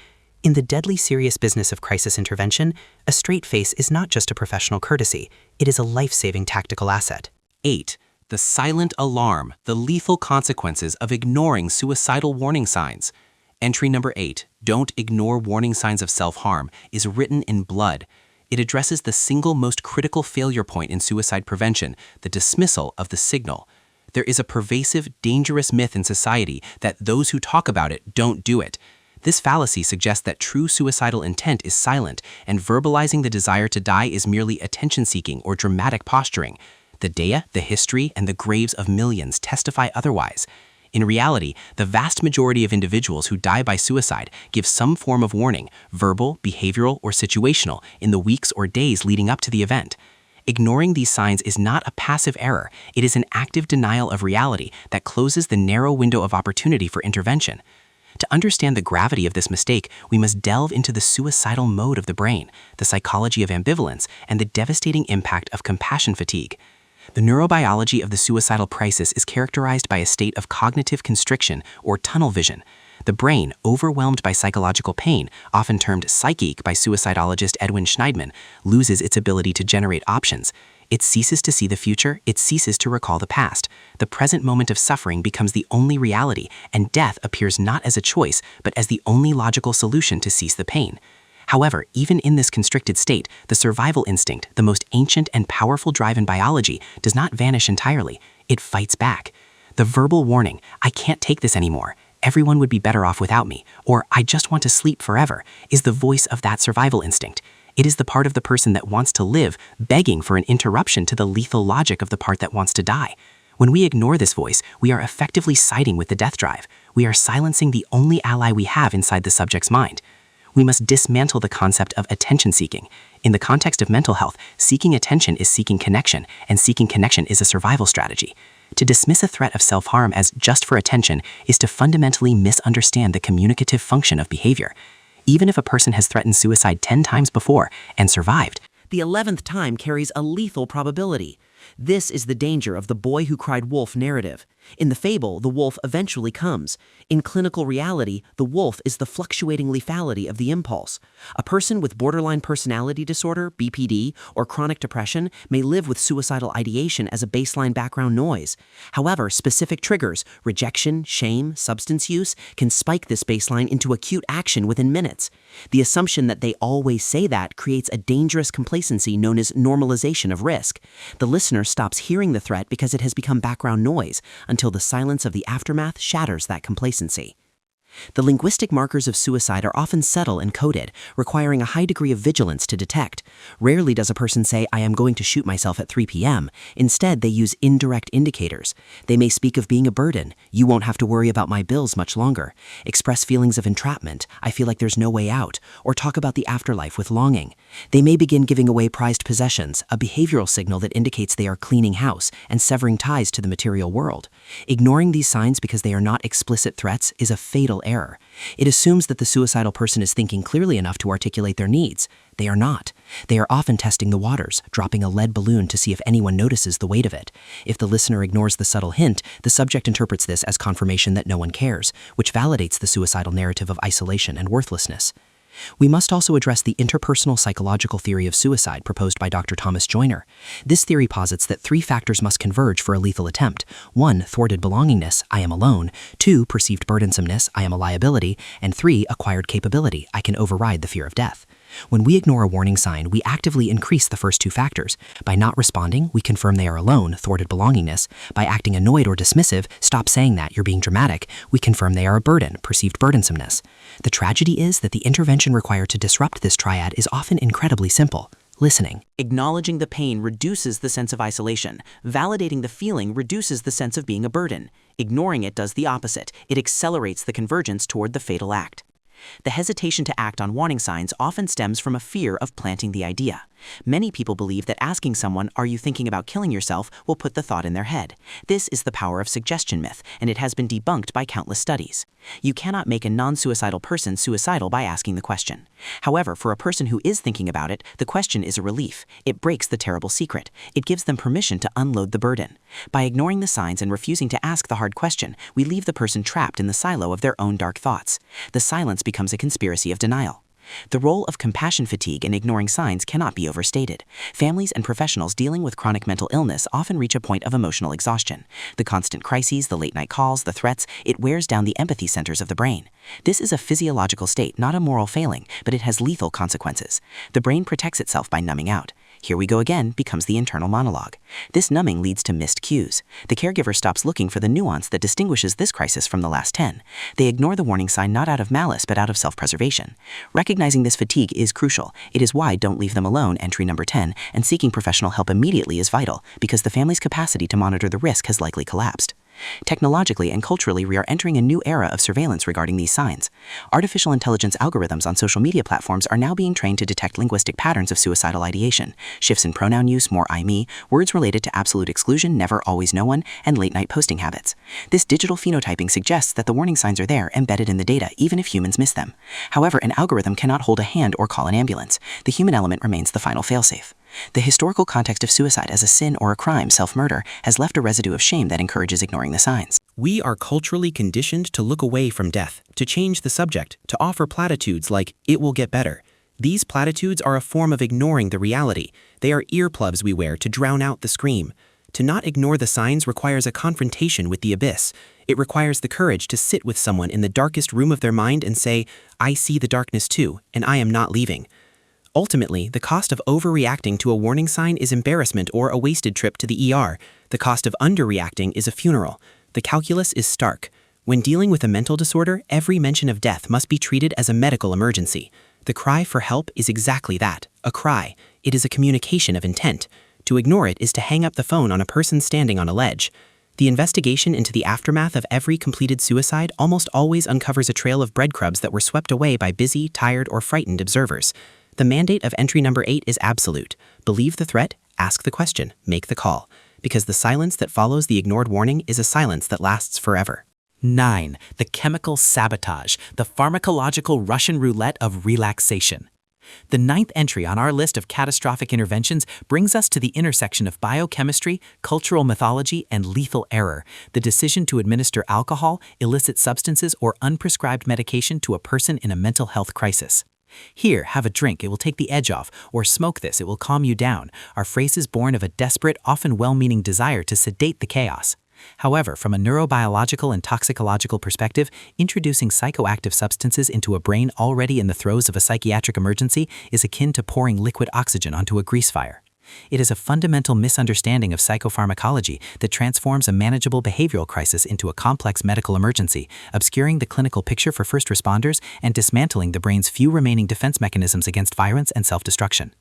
In the deadly serious business of crisis intervention, a straight face is not just a professional courtesy, it is a life-saving tactical asset. 8. The silent alarm, the lethal consequences of ignoring suicidal warning signs. Entry number 8, don't ignore warning signs of self-harm, is written in blood. It addresses the single most critical failure point in suicide prevention, the dismissal of the signal. There is a pervasive, dangerous myth in society that those who talk about it don't do it. This fallacy suggests that true suicidal intent is silent, and verbalizing the desire to die is merely attention-seeking or dramatic posturing. The data, the history, and the graves of millions testify otherwise. In reality, the vast majority of individuals who die by suicide give some form of warning, verbal, behavioral, or situational, in the weeks or days leading up to the event. Ignoring these signs is not a passive error, it is an active denial of reality that closes the narrow window of opportunity for intervention. To understand the gravity of this mistake, we must delve into the suicidal mode of the brain, the psychology of ambivalence, and the devastating impact of compassion fatigue. The neurobiology of the suicidal crisis is characterized by a state of cognitive constriction or tunnel vision. The brain, overwhelmed by psychological pain, often termed psychic by suicidologist Edwin Schneidman, loses its ability to generate options. It ceases to see the future, it ceases to recall the past. The present moment of suffering becomes the only reality, and death appears not as a choice, but as the only logical solution to cease the pain. However, even in this constricted state, the survival instinct, the most ancient and powerful drive in biology, does not vanish entirely. It fights back. The verbal warning, "I can't take this anymore," "everyone would be better off without me," or "I just want to sleep forever," is the voice of that survival instinct. It is the part of the person that wants to live, begging for an interruption to the lethal logic of the part that wants to die. When we ignore this voice, we are effectively siding with the death drive. We are silencing the only ally we have inside the subject's mind. We must dismantle the concept of attention-seeking. In the context of mental health, seeking attention is seeking connection, and seeking connection is a survival strategy. To dismiss a threat of self-harm as just for attention is to fundamentally misunderstand the communicative function of behavior. Even if a person has threatened suicide 10 times before and survived, the 11th time carries a lethal probability. This is the danger of the boy who cried wolf narrative. In the fable, the wolf eventually comes. In clinical reality, the wolf is the fluctuating lethality of the impulse. A person with borderline personality disorder, BPD, or chronic depression may live with suicidal ideation as a baseline background noise. However, specific triggers, rejection, shame, substance use, can spike this baseline into acute action within minutes. The assumption that they always say that creates a dangerous complacency known as normalization of risk. The listener stops hearing the threat because it has become background noise, until the silence of the aftermath shatters that complacency. The linguistic markers of suicide are often subtle and coded, requiring a high degree of vigilance to detect. Rarely does a person say, "I am going to shoot myself at 3 p.m. Instead, they use indirect indicators. They may speak of being a burden. "You won't have to worry about my bills much longer." Express feelings of entrapment. "I feel like there's no way out." Or talk about the afterlife with longing. They may begin giving away prized possessions, a behavioral signal that indicates they are cleaning house and severing ties to the material world. Ignoring these signs because they are not explicit threats is a fatal error. It assumes that the suicidal person is thinking clearly enough to articulate their needs. They are not. They are often testing the waters, dropping a lead balloon to see if anyone notices the weight of it. If the listener ignores the subtle hint, the subject interprets this as confirmation that no one cares, which validates the suicidal narrative of isolation and worthlessness. We must also address the interpersonal psychological theory of suicide proposed by Dr. Thomas Joyner. This theory posits that 3 factors must converge for a lethal attempt. 1. Thwarted belongingness, "I am alone." 2. Perceived burdensomeness, "I am a liability." And 3. Acquired capability, "I can override the fear of death." When we ignore a warning sign, we actively increase the first 2 factors. By not responding, we confirm they are alone, thwarted belongingness. By acting annoyed or dismissive, "Stop saying that, you're being dramatic," we confirm they are a burden, perceived burdensomeness. The tragedy is that the intervention required to disrupt this triad is often incredibly simple. Listening. Acknowledging the pain reduces the sense of isolation. Validating the feeling reduces the sense of being a burden. Ignoring it does the opposite. It accelerates the convergence toward the fatal act. The hesitation to act on warning signs often stems from a fear of planting the idea. Many people believe that asking someone, "Are you thinking about killing yourself?" will put the thought in their head. This is the power of suggestion myth, and it has been debunked by countless studies. You cannot make a non-suicidal person suicidal by asking the question. However, for a person who is thinking about it, the question is a relief. It breaks the terrible secret. It gives them permission to unload the burden. By ignoring the signs and refusing to ask the hard question, we leave the person trapped in the silo of their own dark thoughts. The silence becomes a conspiracy of denial. The role of compassion fatigue in ignoring signs cannot be overstated. Families and professionals dealing with chronic mental illness often reach a point of emotional exhaustion. The constant crises, the late-night calls, the threats, it wears down the empathy centers of the brain. This is a physiological state, not a moral failing, but it has lethal consequences. The brain protects itself by numbing out. "Here we go again" becomes the internal monologue. This numbing leads to missed cues. The caregiver stops looking for the nuance that distinguishes this crisis from the last 10. They ignore the warning sign not out of malice but out of self-preservation. Recognizing this fatigue is crucial. It is why "Don't Leave Them Alone" entry number 10 and seeking professional help immediately is vital, because the family's capacity to monitor the risk has likely collapsed. Technologically and culturally, we are entering a new era of surveillance regarding these signs. Artificial intelligence algorithms on social media platforms are now being trained to detect linguistic patterns of suicidal ideation, shifts in pronoun use, more I, me, words related to absolute exclusion, never, always, no one, and late-night posting habits. This digital phenotyping suggests that the warning signs are there, embedded in the data, even if humans miss them. However, an algorithm cannot hold a hand or call an ambulance. The human element remains the final failsafe. The historical context of suicide as a sin or a crime, self-murder, has left a residue of shame that encourages ignoring the signs. We are culturally conditioned to look away from death, to change the subject, to offer platitudes like, "It will get better." These platitudes are a form of ignoring the reality. They are earplugs we wear to drown out the scream. To not ignore the signs requires a confrontation with the abyss. It requires the courage to sit with someone in the darkest room of their mind and say, "I see the darkness too, and I am not leaving." Ultimately, the cost of overreacting to a warning sign is embarrassment or a wasted trip to the ER. The cost of underreacting is a funeral. The calculus is stark. When dealing with a mental disorder, every mention of death must be treated as a medical emergency. The cry for help is exactly that, a cry. It is a communication of intent. To ignore it is to hang up the phone on a person standing on a ledge. The investigation into the aftermath of every completed suicide almost always uncovers a trail of breadcrumbs that were swept away by busy, tired, or frightened observers. The mandate of entry number 8 is absolute. Believe the threat, ask the question, make the call. Because the silence that follows the ignored warning is a silence that lasts forever. 9. The chemical sabotage, the pharmacological Russian roulette of relaxation. The 9th entry on our list of catastrophic interventions brings us to the intersection of biochemistry, cultural mythology, and lethal error, the decision to administer alcohol, illicit substances, or unprescribed medication to a person in a mental health crisis. "Here, have a drink, it will take the edge off," or "Smoke this, it will calm you down," are phrases born of a desperate, often well-meaning desire to sedate the chaos. However, from a neurobiological and toxicological perspective, introducing psychoactive substances into a brain already in the throes of a psychiatric emergency is akin to pouring liquid oxygen onto a grease fire. It is a fundamental misunderstanding of psychopharmacology that transforms a manageable behavioral crisis into a complex medical emergency, obscuring the clinical picture for first responders and dismantling the brain's few remaining defense mechanisms against violence and self-destruction.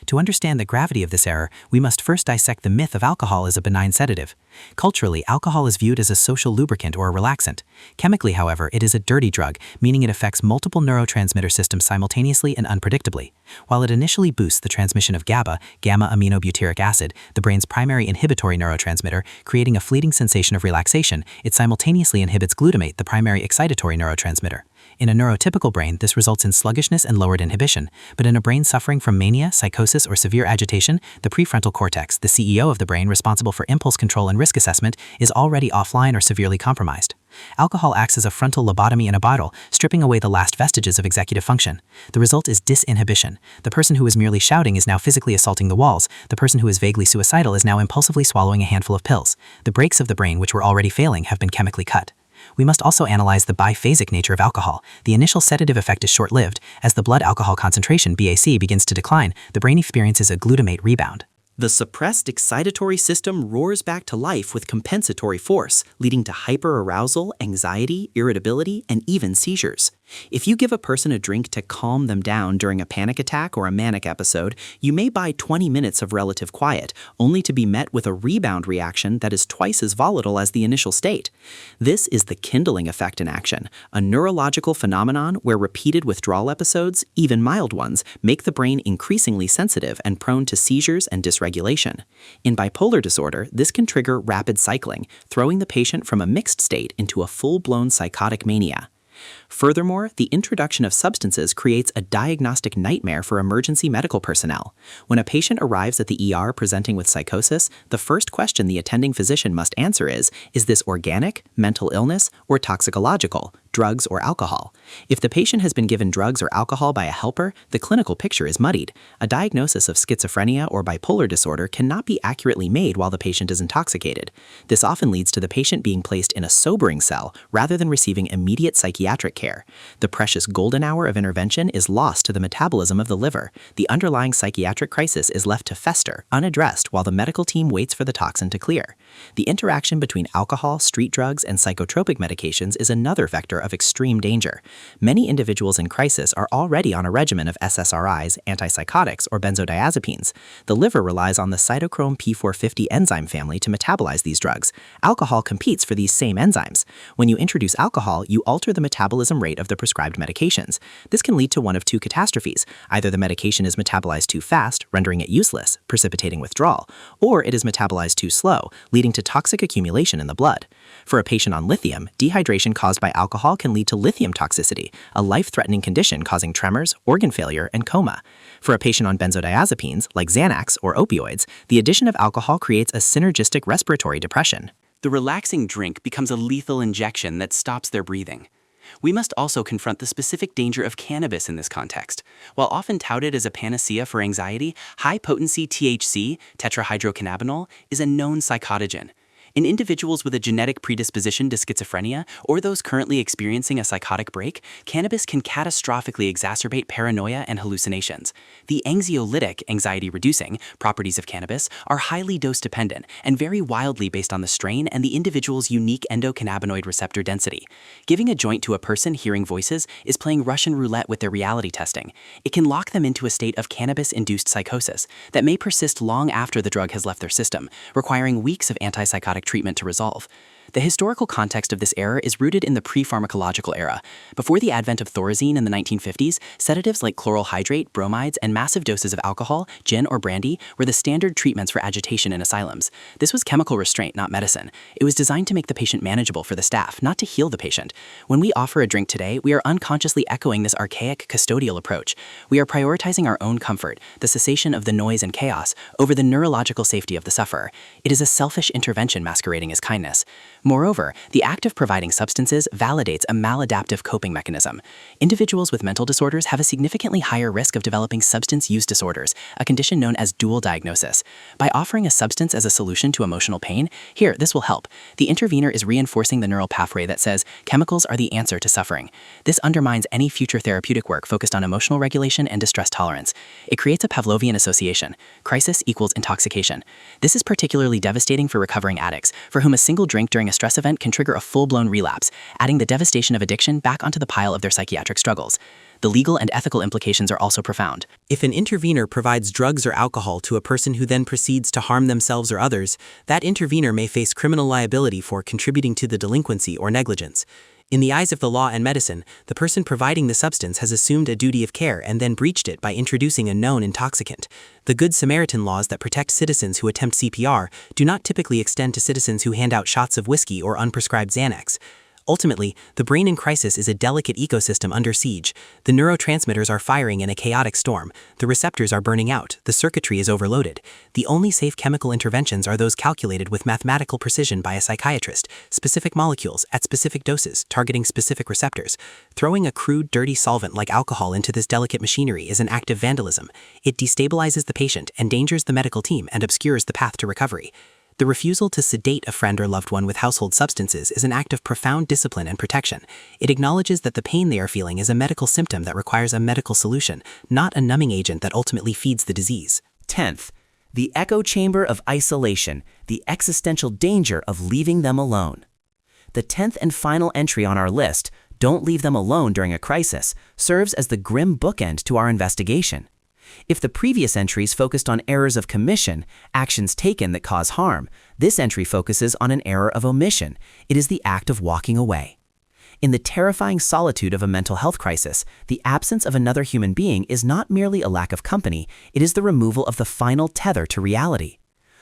To understand the gravity of this error, we must first dissect the myth of alcohol as a benign sedative. Culturally, alcohol is viewed as a social lubricant or a relaxant. Chemically, however, it is a dirty drug, meaning it affects multiple neurotransmitter systems simultaneously and unpredictably. While it initially boosts the transmission of GABA, gamma-aminobutyric acid, the brain's primary inhibitory neurotransmitter, creating a fleeting sensation of relaxation, it simultaneously inhibits glutamate, the primary excitatory neurotransmitter. In a neurotypical brain, this results in sluggishness and lowered inhibition, but in a brain suffering from mania, psychosis, or severe agitation, the prefrontal cortex, the CEO of the brain responsible for impulse control and risk assessment, is already offline or severely compromised. Alcohol acts as a frontal lobotomy in a bottle, stripping away the last vestiges of executive function. The result is disinhibition. The person who is merely shouting is now physically assaulting the walls. The person who is vaguely suicidal is now impulsively swallowing a handful of pills. The brakes of the brain, which were already failing, have been chemically cut. We must also analyze the biphasic nature of alcohol. The initial sedative effect is short-lived. As the blood alcohol concentration, BAC, begins to decline, the brain experiences a glutamate rebound. The suppressed excitatory system roars back to life with compensatory force, leading to hyperarousal, anxiety, irritability, and even seizures. If you give a person a drink to calm them down during a panic attack or a manic episode, you may buy 20 minutes of relative quiet, only to be met with a rebound reaction that is twice as volatile as the initial state. This is the kindling effect in action, a neurological phenomenon where repeated withdrawal episodes, even mild ones, make the brain increasingly sensitive and prone to seizures and dysregulation. In bipolar disorder, this can trigger rapid cycling, throwing the patient from a mixed state into a full-blown psychotic mania. Furthermore, the introduction of substances creates a diagnostic nightmare for emergency medical personnel. When a patient arrives at the ER presenting with psychosis, the first question the attending physician must answer is this organic, mental illness, or toxicological, drugs or alcohol? If the patient has been given drugs or alcohol by a helper, the clinical picture is muddied. A diagnosis of schizophrenia or bipolar disorder cannot be accurately made while the patient is intoxicated. This often leads to the patient being placed in a sobering cell rather than receiving immediate psychiatric care. The precious golden hour of intervention is lost to the metabolism of the liver. The underlying psychiatric crisis is left to fester, unaddressed, while the medical team waits for the toxin to clear. The interaction between alcohol, street drugs, and psychotropic medications is another vector of extreme danger. Many individuals in crisis are already on a regimen of SSRIs, antipsychotics, or benzodiazepines. The liver relies on the cytochrome P450 enzyme family to metabolize these drugs. Alcohol competes for these same enzymes. When you introduce alcohol, you alter the metabolism rate of the prescribed medications. This can lead to one of two catastrophes. Either the medication is metabolized too fast, rendering it useless, precipitating withdrawal, or it is metabolized too slow, leading to toxic accumulation in the blood. For a patient on lithium, dehydration caused by alcohol can lead to lithium toxicity, a life-threatening condition causing tremors, organ failure, and coma. For a patient on benzodiazepines, like Xanax or opioids, the addition of alcohol creates a synergistic respiratory depression. The relaxing drink becomes a lethal injection that stops their breathing. We must also confront the specific danger of cannabis in this context. While often touted as a panacea for anxiety, high-potency THC, tetrahydrocannabinol, is a known psychotogen. In individuals with a genetic predisposition to schizophrenia or those currently experiencing a psychotic break, cannabis can catastrophically exacerbate paranoia and hallucinations. The anxiolytic, anxiety-reducing, properties of cannabis are highly dose-dependent and vary wildly based on the strain and the individual's unique endocannabinoid receptor density. Giving a joint to a person hearing voices is playing Russian roulette with their reality testing. It can lock them into a state of cannabis-induced psychosis that may persist long after the drug has left their system, requiring weeks of antipsychotic treatment to resolve. The historical context of this era is rooted in the pre-pharmacological era. Before the advent of Thorazine in the 1950s, sedatives like chloral hydrate, bromides, and massive doses of alcohol, gin, or brandy were the standard treatments for agitation in asylums. This was chemical restraint, not medicine. It was designed to make the patient manageable for the staff, not to heal the patient. When we offer a drink today, we are unconsciously echoing this archaic custodial approach. We are prioritizing our own comfort, the cessation of the noise and chaos, over the neurological safety of the sufferer. It is a selfish intervention masquerading as kindness. Moreover, the act of providing substances validates a maladaptive coping mechanism. Individuals with mental disorders have a significantly higher risk of developing substance use disorders, a condition known as dual diagnosis. By offering a substance as a solution to emotional pain, this will help. The intervener is reinforcing the neural pathway that says chemicals are the answer to suffering. This undermines any future therapeutic work focused on emotional regulation and distress tolerance. It creates a Pavlovian association. Crisis equals intoxication. This is particularly devastating for recovering addicts, for whom a single drink during a stress event can trigger a full-blown relapse, adding the devastation of addiction back onto the pile of their psychiatric struggles. The legal and ethical implications are also profound. If an intervener provides drugs or alcohol to a person who then proceeds to harm themselves or others, that intervener may face criminal liability for contributing to the delinquency or negligence. In the eyes of the law and medicine, the person providing the substance has assumed a duty of care and then breached it by introducing a known intoxicant. The Good Samaritan laws that protect citizens who attempt CPR do not typically extend to citizens who hand out shots of whiskey or unprescribed Xanax. Ultimately, the brain in crisis is a delicate ecosystem under siege. The neurotransmitters are firing in a chaotic storm. The receptors are burning out. The circuitry is overloaded. The only safe chemical interventions are those calculated with mathematical precision by a psychiatrist, specific molecules at specific doses, targeting specific receptors. Throwing a crude, dirty solvent like alcohol into this delicate machinery is an act of vandalism. It destabilizes the patient, endangers the medical team, and obscures the path to recovery. The refusal to sedate a friend or loved one with household substances is an act of profound discipline and protection. It acknowledges that the pain they are feeling is a medical symptom that requires a medical solution, not a numbing agent that ultimately feeds the disease. 10th, The echo chamber of isolation, the existential danger of leaving them alone. The 10th and final entry on our list, don't leave them alone during a crisis, serves as the grim bookend to our investigation. If the previous entries focused on errors of commission, actions taken that cause harm, this entry focuses on an error of omission. It is the act of walking away. In the terrifying solitude of a mental health crisis, the absence of another human being is not merely a lack of company, it is the removal of the final tether to reality.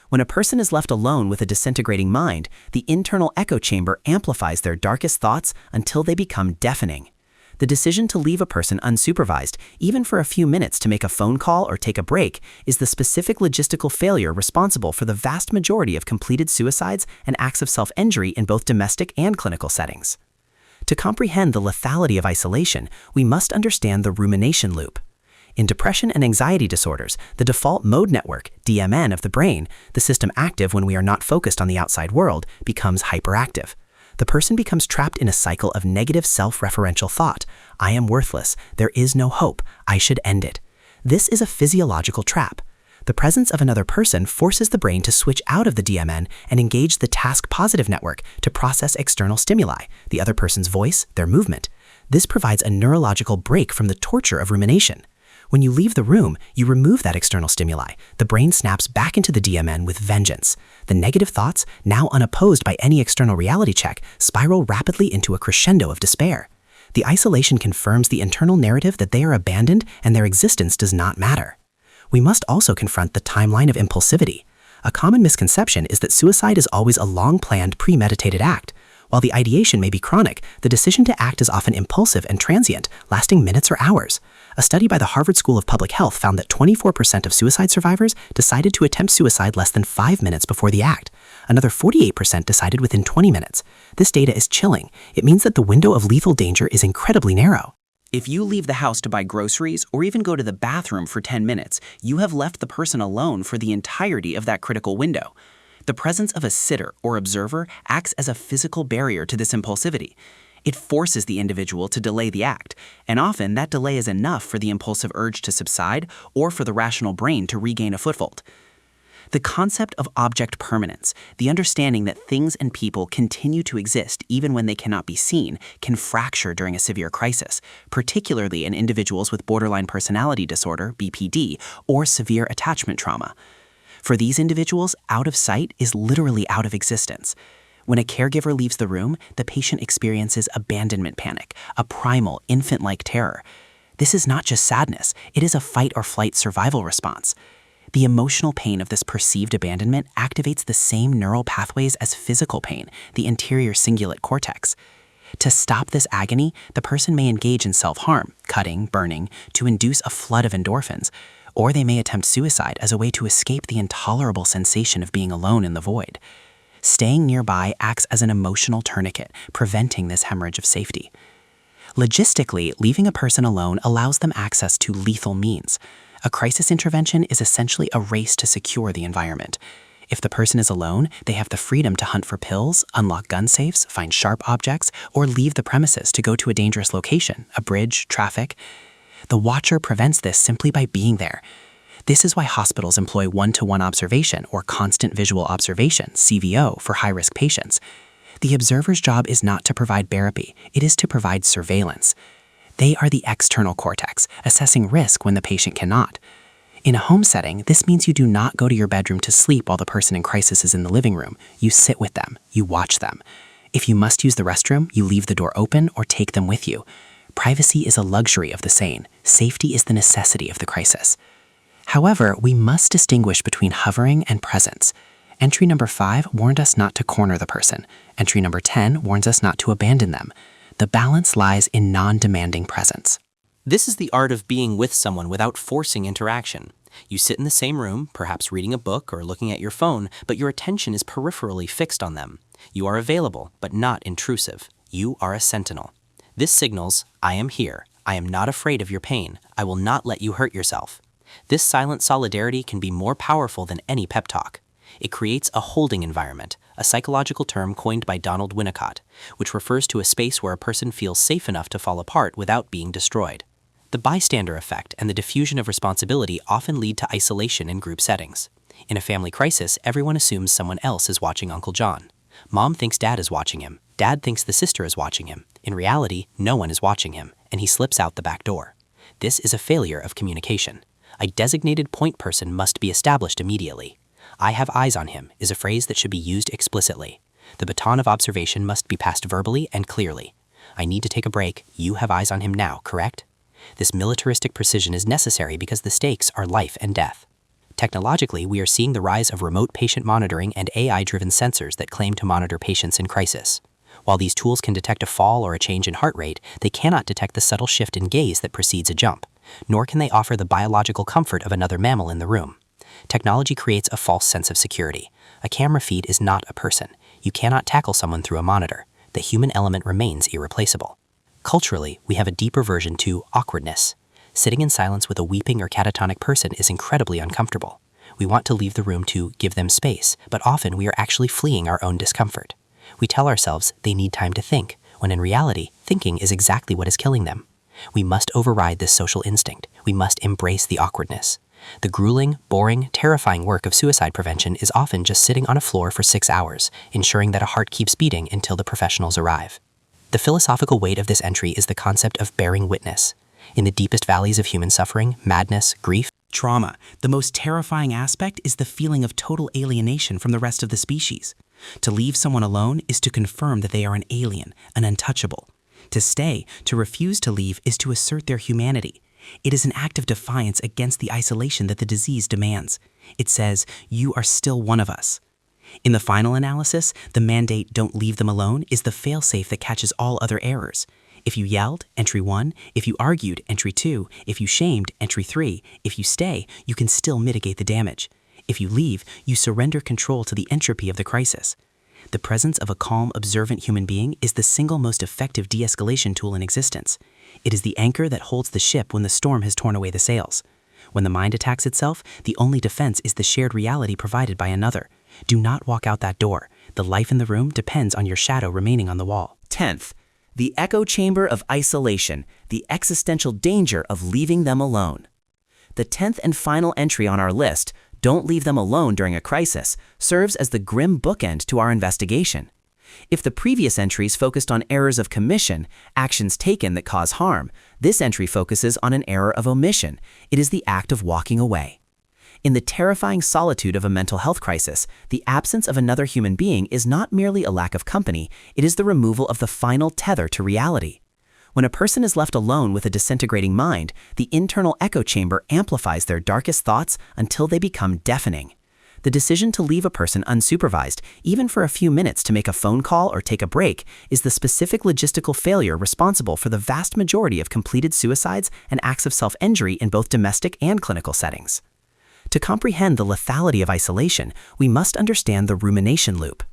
When a person is left alone with a disintegrating mind, the internal echo chamber amplifies their darkest thoughts until they become deafening. The decision to leave a person unsupervised, even for a few minutes to make a phone call or take a break, is the specific logistical failure responsible for the vast majority of completed suicides and acts of self-injury in both domestic and clinical settings. To comprehend the lethality of isolation, we must understand the rumination loop. In depression and anxiety disorders, the default mode network, DMN of the brain, the system active when we are not focused on the outside world, becomes hyperactive. The person becomes trapped in a cycle of negative self-referential thought. I am worthless. There is no hope. I should end it. This is a physiological trap. The presence of another person forces the brain to switch out of the DMN and engage the task-positive network to process external stimuli, the other person's voice, their movement. This provides a neurological break from the torture of rumination. When you leave the room, you remove that external stimuli. The brain snaps back into the DMN with vengeance. The negative thoughts, now unopposed by any external reality check, spiral rapidly into a crescendo of despair. The isolation confirms the internal narrative that they are abandoned and their existence does not matter. We must also confront the timeline of impulsivity. A common misconception is that suicide is always a long-planned, premeditated act. While the ideation may be chronic, the decision to act is often impulsive and transient, lasting minutes or hours. A study by the Harvard School of Public Health found that 24% of suicide survivors decided to attempt suicide less than 5 minutes before the act. Another 48% decided within 20 minutes. This data is chilling. It means that the window of lethal danger is incredibly narrow. If you leave the house to buy groceries or even go to the bathroom for 10 minutes, you have left the person alone for the entirety of that critical window. The presence of a sitter or observer acts as a physical barrier to this impulsivity. It forces the individual to delay the act, and often that delay is enough for the impulsive urge to subside or for the rational brain to regain a foothold. The concept of object permanence, the understanding that things and people continue to exist even when they cannot be seen, can fracture during a severe crisis, particularly in individuals with borderline personality disorder, BPD, or severe attachment trauma. For these individuals, out of sight is literally out of existence. When a caregiver leaves the room, the patient experiences abandonment panic, a primal, infant-like terror. This is not just sadness, it is a fight-or-flight survival response. The emotional pain of this perceived abandonment activates the same neural pathways as physical pain, the anterior cingulate cortex. To stop this agony, the person may engage in self-harm, cutting, burning, to induce a flood of endorphins, or they may attempt suicide as a way to escape the intolerable sensation of being alone in the void. Staying nearby acts as an emotional tourniquet, preventing this hemorrhage of safety. Logistically, leaving a person alone allows them access to lethal means. A crisis intervention is essentially a race to secure the environment. If the person is alone, they have the freedom to hunt for pills, unlock gun safes, find sharp objects, or leave the premises to go to a dangerous location, a bridge, traffic. The watcher prevents this simply by being there. This is why hospitals employ one-to-one observation or constant visual observation, CVO, for high-risk patients. The observer's job is not to provide therapy, it is to provide surveillance. They are the external cortex, assessing risk when the patient cannot. In a home setting, this means you do not go to your bedroom to sleep while the person in crisis is in the living room. You sit with them, you watch them. If you must use the restroom, you leave the door open or take them with you. Privacy is a luxury of the sane. Safety is the necessity of the crisis. However, we must distinguish between hovering and presence. Entry number 5 warned us not to corner the person. Entry number 10 warns us not to abandon them. The balance lies in non-demanding presence. This is the art of being with someone without forcing interaction. You sit in the same room, perhaps reading a book or looking at your phone, but your attention is peripherally fixed on them. You are available, but not intrusive. You are a sentinel. This signals, I am here. I am not afraid of your pain. I will not let you hurt yourself. This silent solidarity can be more powerful than any pep talk. It creates a holding environment, a psychological term coined by Donald Winnicott, which refers to a space where a person feels safe enough to fall apart without being destroyed. The bystander effect and the diffusion of responsibility often lead to isolation in group settings. In a family crisis, everyone assumes someone else is watching Uncle John. Mom thinks dad is watching him. Dad thinks the sister is watching him. In reality, no one is watching him, and he slips out the back door. This is a failure of communication. A designated point person must be established immediately. "I have eyes on him" is a phrase that should be used explicitly. The baton of observation must be passed verbally and clearly. "I need to take a break. You have eyes on him now, correct?" This militaristic precision is necessary because the stakes are life and death. Technologically, we are seeing the rise of remote patient monitoring and AI-driven sensors that claim to monitor patients in crisis. While these tools can detect a fall or a change in heart rate, they cannot detect the subtle shift in gaze that precedes a jump, nor can they offer the biological comfort of another mammal in the room. Technology creates a false sense of security. A camera feed is not a person. You cannot tackle someone through a monitor. The human element remains irreplaceable. Culturally, we have a deeper version to awkwardness. Sitting in silence with a weeping or catatonic person is incredibly uncomfortable. We want to leave the room to give them space, but often we are actually fleeing our own discomfort. We tell ourselves they need time to think, when in reality, thinking is exactly what is killing them. We must override this social instinct. We must embrace the awkwardness. The grueling, boring, terrifying work of suicide prevention is often just sitting on a floor for 6 hours, ensuring that a heart keeps beating until the professionals arrive. The philosophical weight of this entry is the concept of bearing witness. In the deepest valleys of human suffering, madness, grief, Trauma, the most terrifying aspect is the feeling of total alienation from the rest of the species. To leave someone alone is to confirm that they are an alien, an untouchable. To stay, to refuse to leave, is to assert their humanity. It is an act of defiance against the isolation that the disease demands. It says, "You are still one of us." In the final analysis, the mandate "don't leave them alone" is the failsafe that catches all other errors. If you yelled, entry 1. If you argued, entry 2. If you shamed, entry 3. If you stay, you can still mitigate the damage. If you leave, you surrender control to the entropy of the crisis. The presence of a calm, observant human being is the single most effective de-escalation tool in existence. It is the anchor that holds the ship when the storm has torn away the sails. When the mind attacks itself, the only defense is the shared reality provided by another. Do not walk out that door. The life in the room depends on your shadow remaining on the wall. 10th, the echo chamber of isolation, the existential danger of leaving them alone. The 10th and final entry on our list, "Don't leave them alone during a crisis," serves as the grim bookend to our investigation. If the previous entries focused on errors of commission, actions taken that cause harm, this entry focuses on an error of omission. It is the act of walking away. In the terrifying solitude of a mental health crisis, the absence of another human being is not merely a lack of company, it is the removal of the final tether to reality. When a person is left alone with a disintegrating mind, the internal echo chamber amplifies their darkest thoughts until they become deafening. The decision to leave a person unsupervised, even for a few minutes to make a phone call or take a break, is the specific logistical failure responsible for the vast majority of completed suicides and acts of self-injury in both domestic and clinical settings. To comprehend the lethality of isolation, we must understand the rumination loop.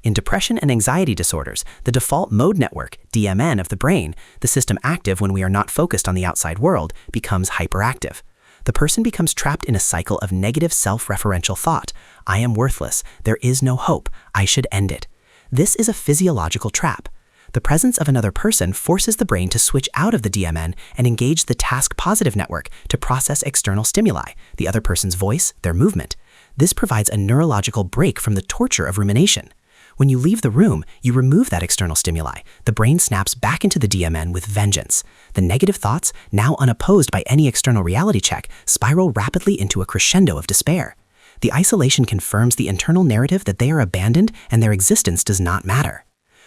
In depression and anxiety disorders, the default mode network, DMN, of the brain, the system active when we are not focused on the outside world, becomes hyperactive. The person becomes trapped in a cycle of negative self-referential thought. "I am worthless. There is no hope. I should end it." This is a physiological trap. The presence of another person forces the brain to switch out of the DMN and engage the task-positive network to process external stimuli, the other person's voice, their movement. This provides a neurological break from the torture of rumination. When you leave the room, you remove that external stimuli. The brain snaps back into the DMN with vengeance. The negative thoughts, now unopposed by any external reality check, spiral rapidly into a crescendo of despair. The isolation confirms the internal narrative that they are abandoned and their existence does not matter.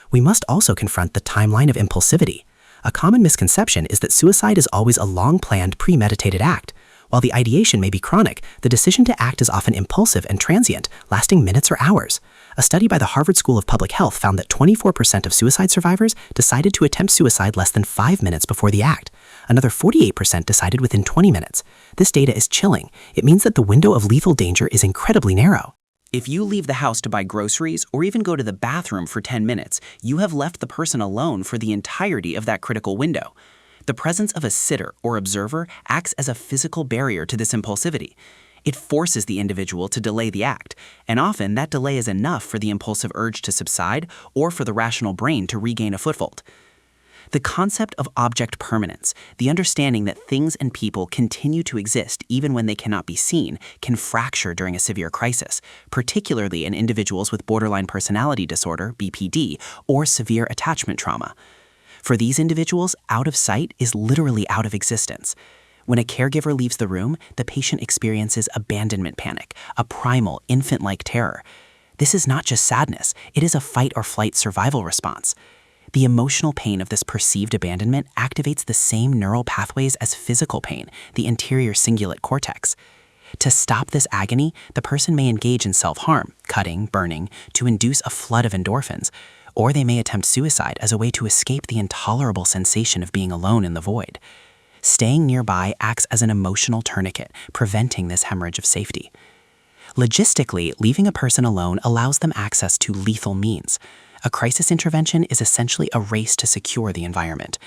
We must also confront the timeline of impulsivity. A common misconception is that suicide is always a long-planned, premeditated act. While the ideation may be chronic, the decision to act is often impulsive and transient, lasting minutes or hours. A study by the Harvard School of Public Health found that 24% of suicide survivors decided to attempt suicide less than 5 minutes before the act. Another 48% decided within 20 minutes. This data is chilling. It means that the window of lethal danger is incredibly narrow. If you leave the house to buy groceries or even go to the bathroom for 10 minutes, you have left the person alone for the entirety of that critical window. The presence of a sitter or observer acts as a physical barrier to this impulsivity. It forces the individual to delay the act, and often that delay is enough for the impulsive urge to subside or for the rational brain to regain a foothold. The concept of object permanence, the understanding that things and people continue to exist even when they cannot be seen, can fracture during a severe crisis, particularly in individuals with borderline personality disorder, BPD, or severe attachment trauma. For these individuals, out of sight is literally out of existence. When a caregiver leaves the room, the patient experiences abandonment panic, a primal, infant-like terror. This is not just sadness, it is a fight-or-flight survival response. The emotional pain of this perceived abandonment activates the same neural pathways as physical pain, the anterior cingulate cortex. To stop this agony, the person may engage in self-harm, cutting, burning, to induce a flood of endorphins, or they may attempt suicide as a way to escape the intolerable sensation of being alone in the void. Staying nearby acts as an emotional tourniquet, preventing this hemorrhage of safety. Logistically, leaving a person alone allows them access to lethal means. A crisis intervention is essentially a race to secure the environment.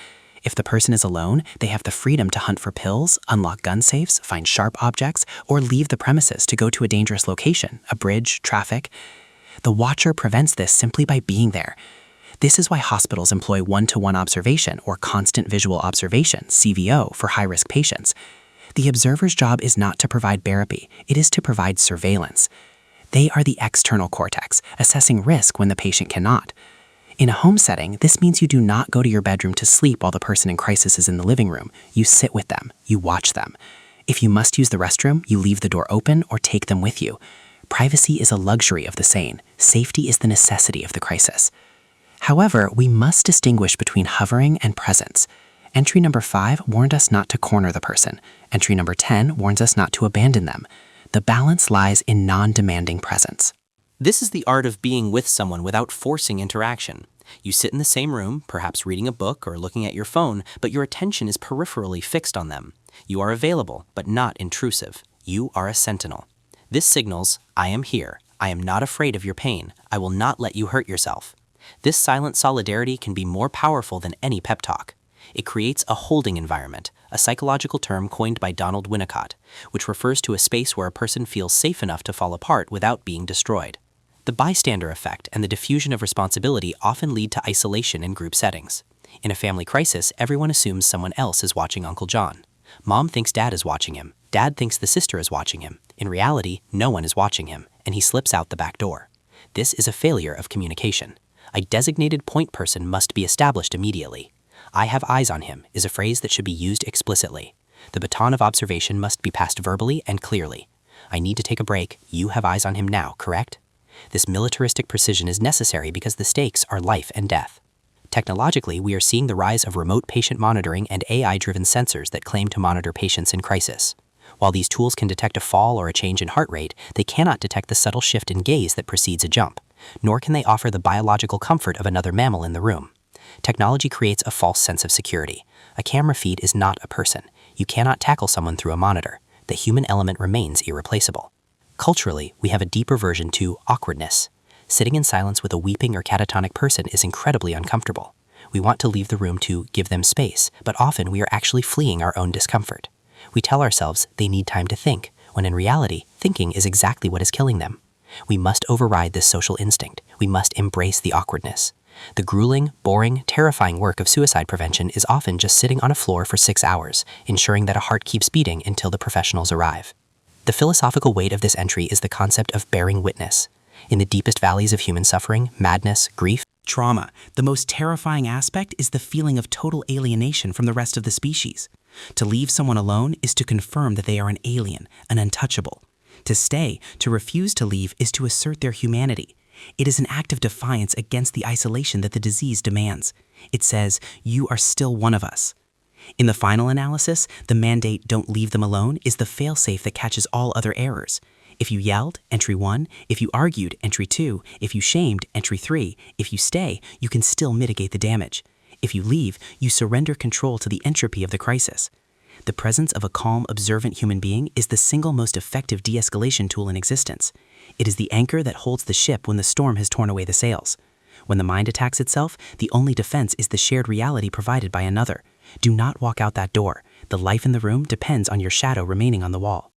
If the person is alone, they have the freedom to hunt for pills, unlock gun safes, find sharp objects, or leave the premises to go to a dangerous location, a bridge, traffic. The watcher prevents this simply by being there. This is why hospitals employ one-to-one observation or constant visual observation, CVO, for high-risk patients. The observer's job is not to provide therapy, it is to provide surveillance. They are the external cortex, assessing risk when the patient cannot. In a home setting, this means you do not go to your bedroom to sleep while the person in crisis is in the living room. You sit with them, you watch them. If you must use the restroom, you leave the door open or take them with you. Privacy is a luxury of the sane. Safety is the necessity of the crisis. However, we must distinguish between hovering and presence. Entry number 5 warned us not to corner the person. Entry number 10 warns us not to abandon them. The balance lies in non-demanding presence. This is the art of being with someone without forcing interaction. You sit in the same room, perhaps reading a book or looking at your phone, but your attention is peripherally fixed on them. You are available, but not intrusive. You are a sentinel. This signals, I am here. I am not afraid of your pain. I will not let you hurt yourself. This silent solidarity can be more powerful than any pep talk. It creates a holding environment, a psychological term coined by Donald Winnicott, which refers to a space where a person feels safe enough to fall apart without being destroyed. The bystander effect and the diffusion of responsibility often lead to isolation in group settings. In a family crisis, everyone assumes someone else is watching Uncle John. Mom thinks dad is watching him. Dad thinks the sister is watching him. In reality, no one is watching him, and he slips out the back door. This is a failure of communication. A designated point person must be established immediately. I have eyes on him is a phrase that should be used explicitly. The baton of observation must be passed verbally and clearly. I need to take a break. You have eyes on him now, correct? This militaristic precision is necessary because the stakes are life and death. Technologically, we are seeing the rise of remote patient monitoring and AI-driven sensors that claim to monitor patients in crisis. While these tools can detect a fall or a change in heart rate, they cannot detect the subtle shift in gaze that precedes a jump, nor can they offer the biological comfort of another mammal in the room. Technology creates a false sense of security. A camera feed is not a person. You cannot tackle someone through a monitor. The human element remains irreplaceable. Culturally, we have a deeper version to awkwardness. Sitting in silence with a weeping or catatonic person is incredibly uncomfortable. We want to leave the room to give them space, but often we are actually fleeing our own discomfort. We tell ourselves they need time to think, when in reality, thinking is exactly what is killing them. We must override this social instinct. We must embrace the awkwardness. The grueling, boring, terrifying work of suicide prevention is often just sitting on a floor for 6 hours, ensuring that a heart keeps beating until the professionals arrive. The philosophical weight of this entry is the concept of bearing witness. In the deepest valleys of human suffering, madness, grief, Trauma, the most terrifying aspect is the feeling of total alienation from the rest of the species. To leave someone alone is to confirm that they are an alien, an untouchable. To stay, to refuse to leave, is to assert their humanity. It is an act of defiance against the isolation that the disease demands. It says, you are still one of us. In the final analysis, the mandate "don't leave them alone" is the failsafe that catches all other errors. If you yelled, entry 1. If you argued, entry 2. If you shamed, entry 3. If you stay, you can still mitigate the damage. If you leave, you surrender control to the entropy of the crisis. The presence of a calm, observant human being is the single most effective de-escalation tool in existence. It is the anchor that holds the ship when the storm has torn away the sails. When the mind attacks itself, the only defense is the shared reality provided by another. Do not walk out that door. The life in the room depends on your shadow remaining on the wall.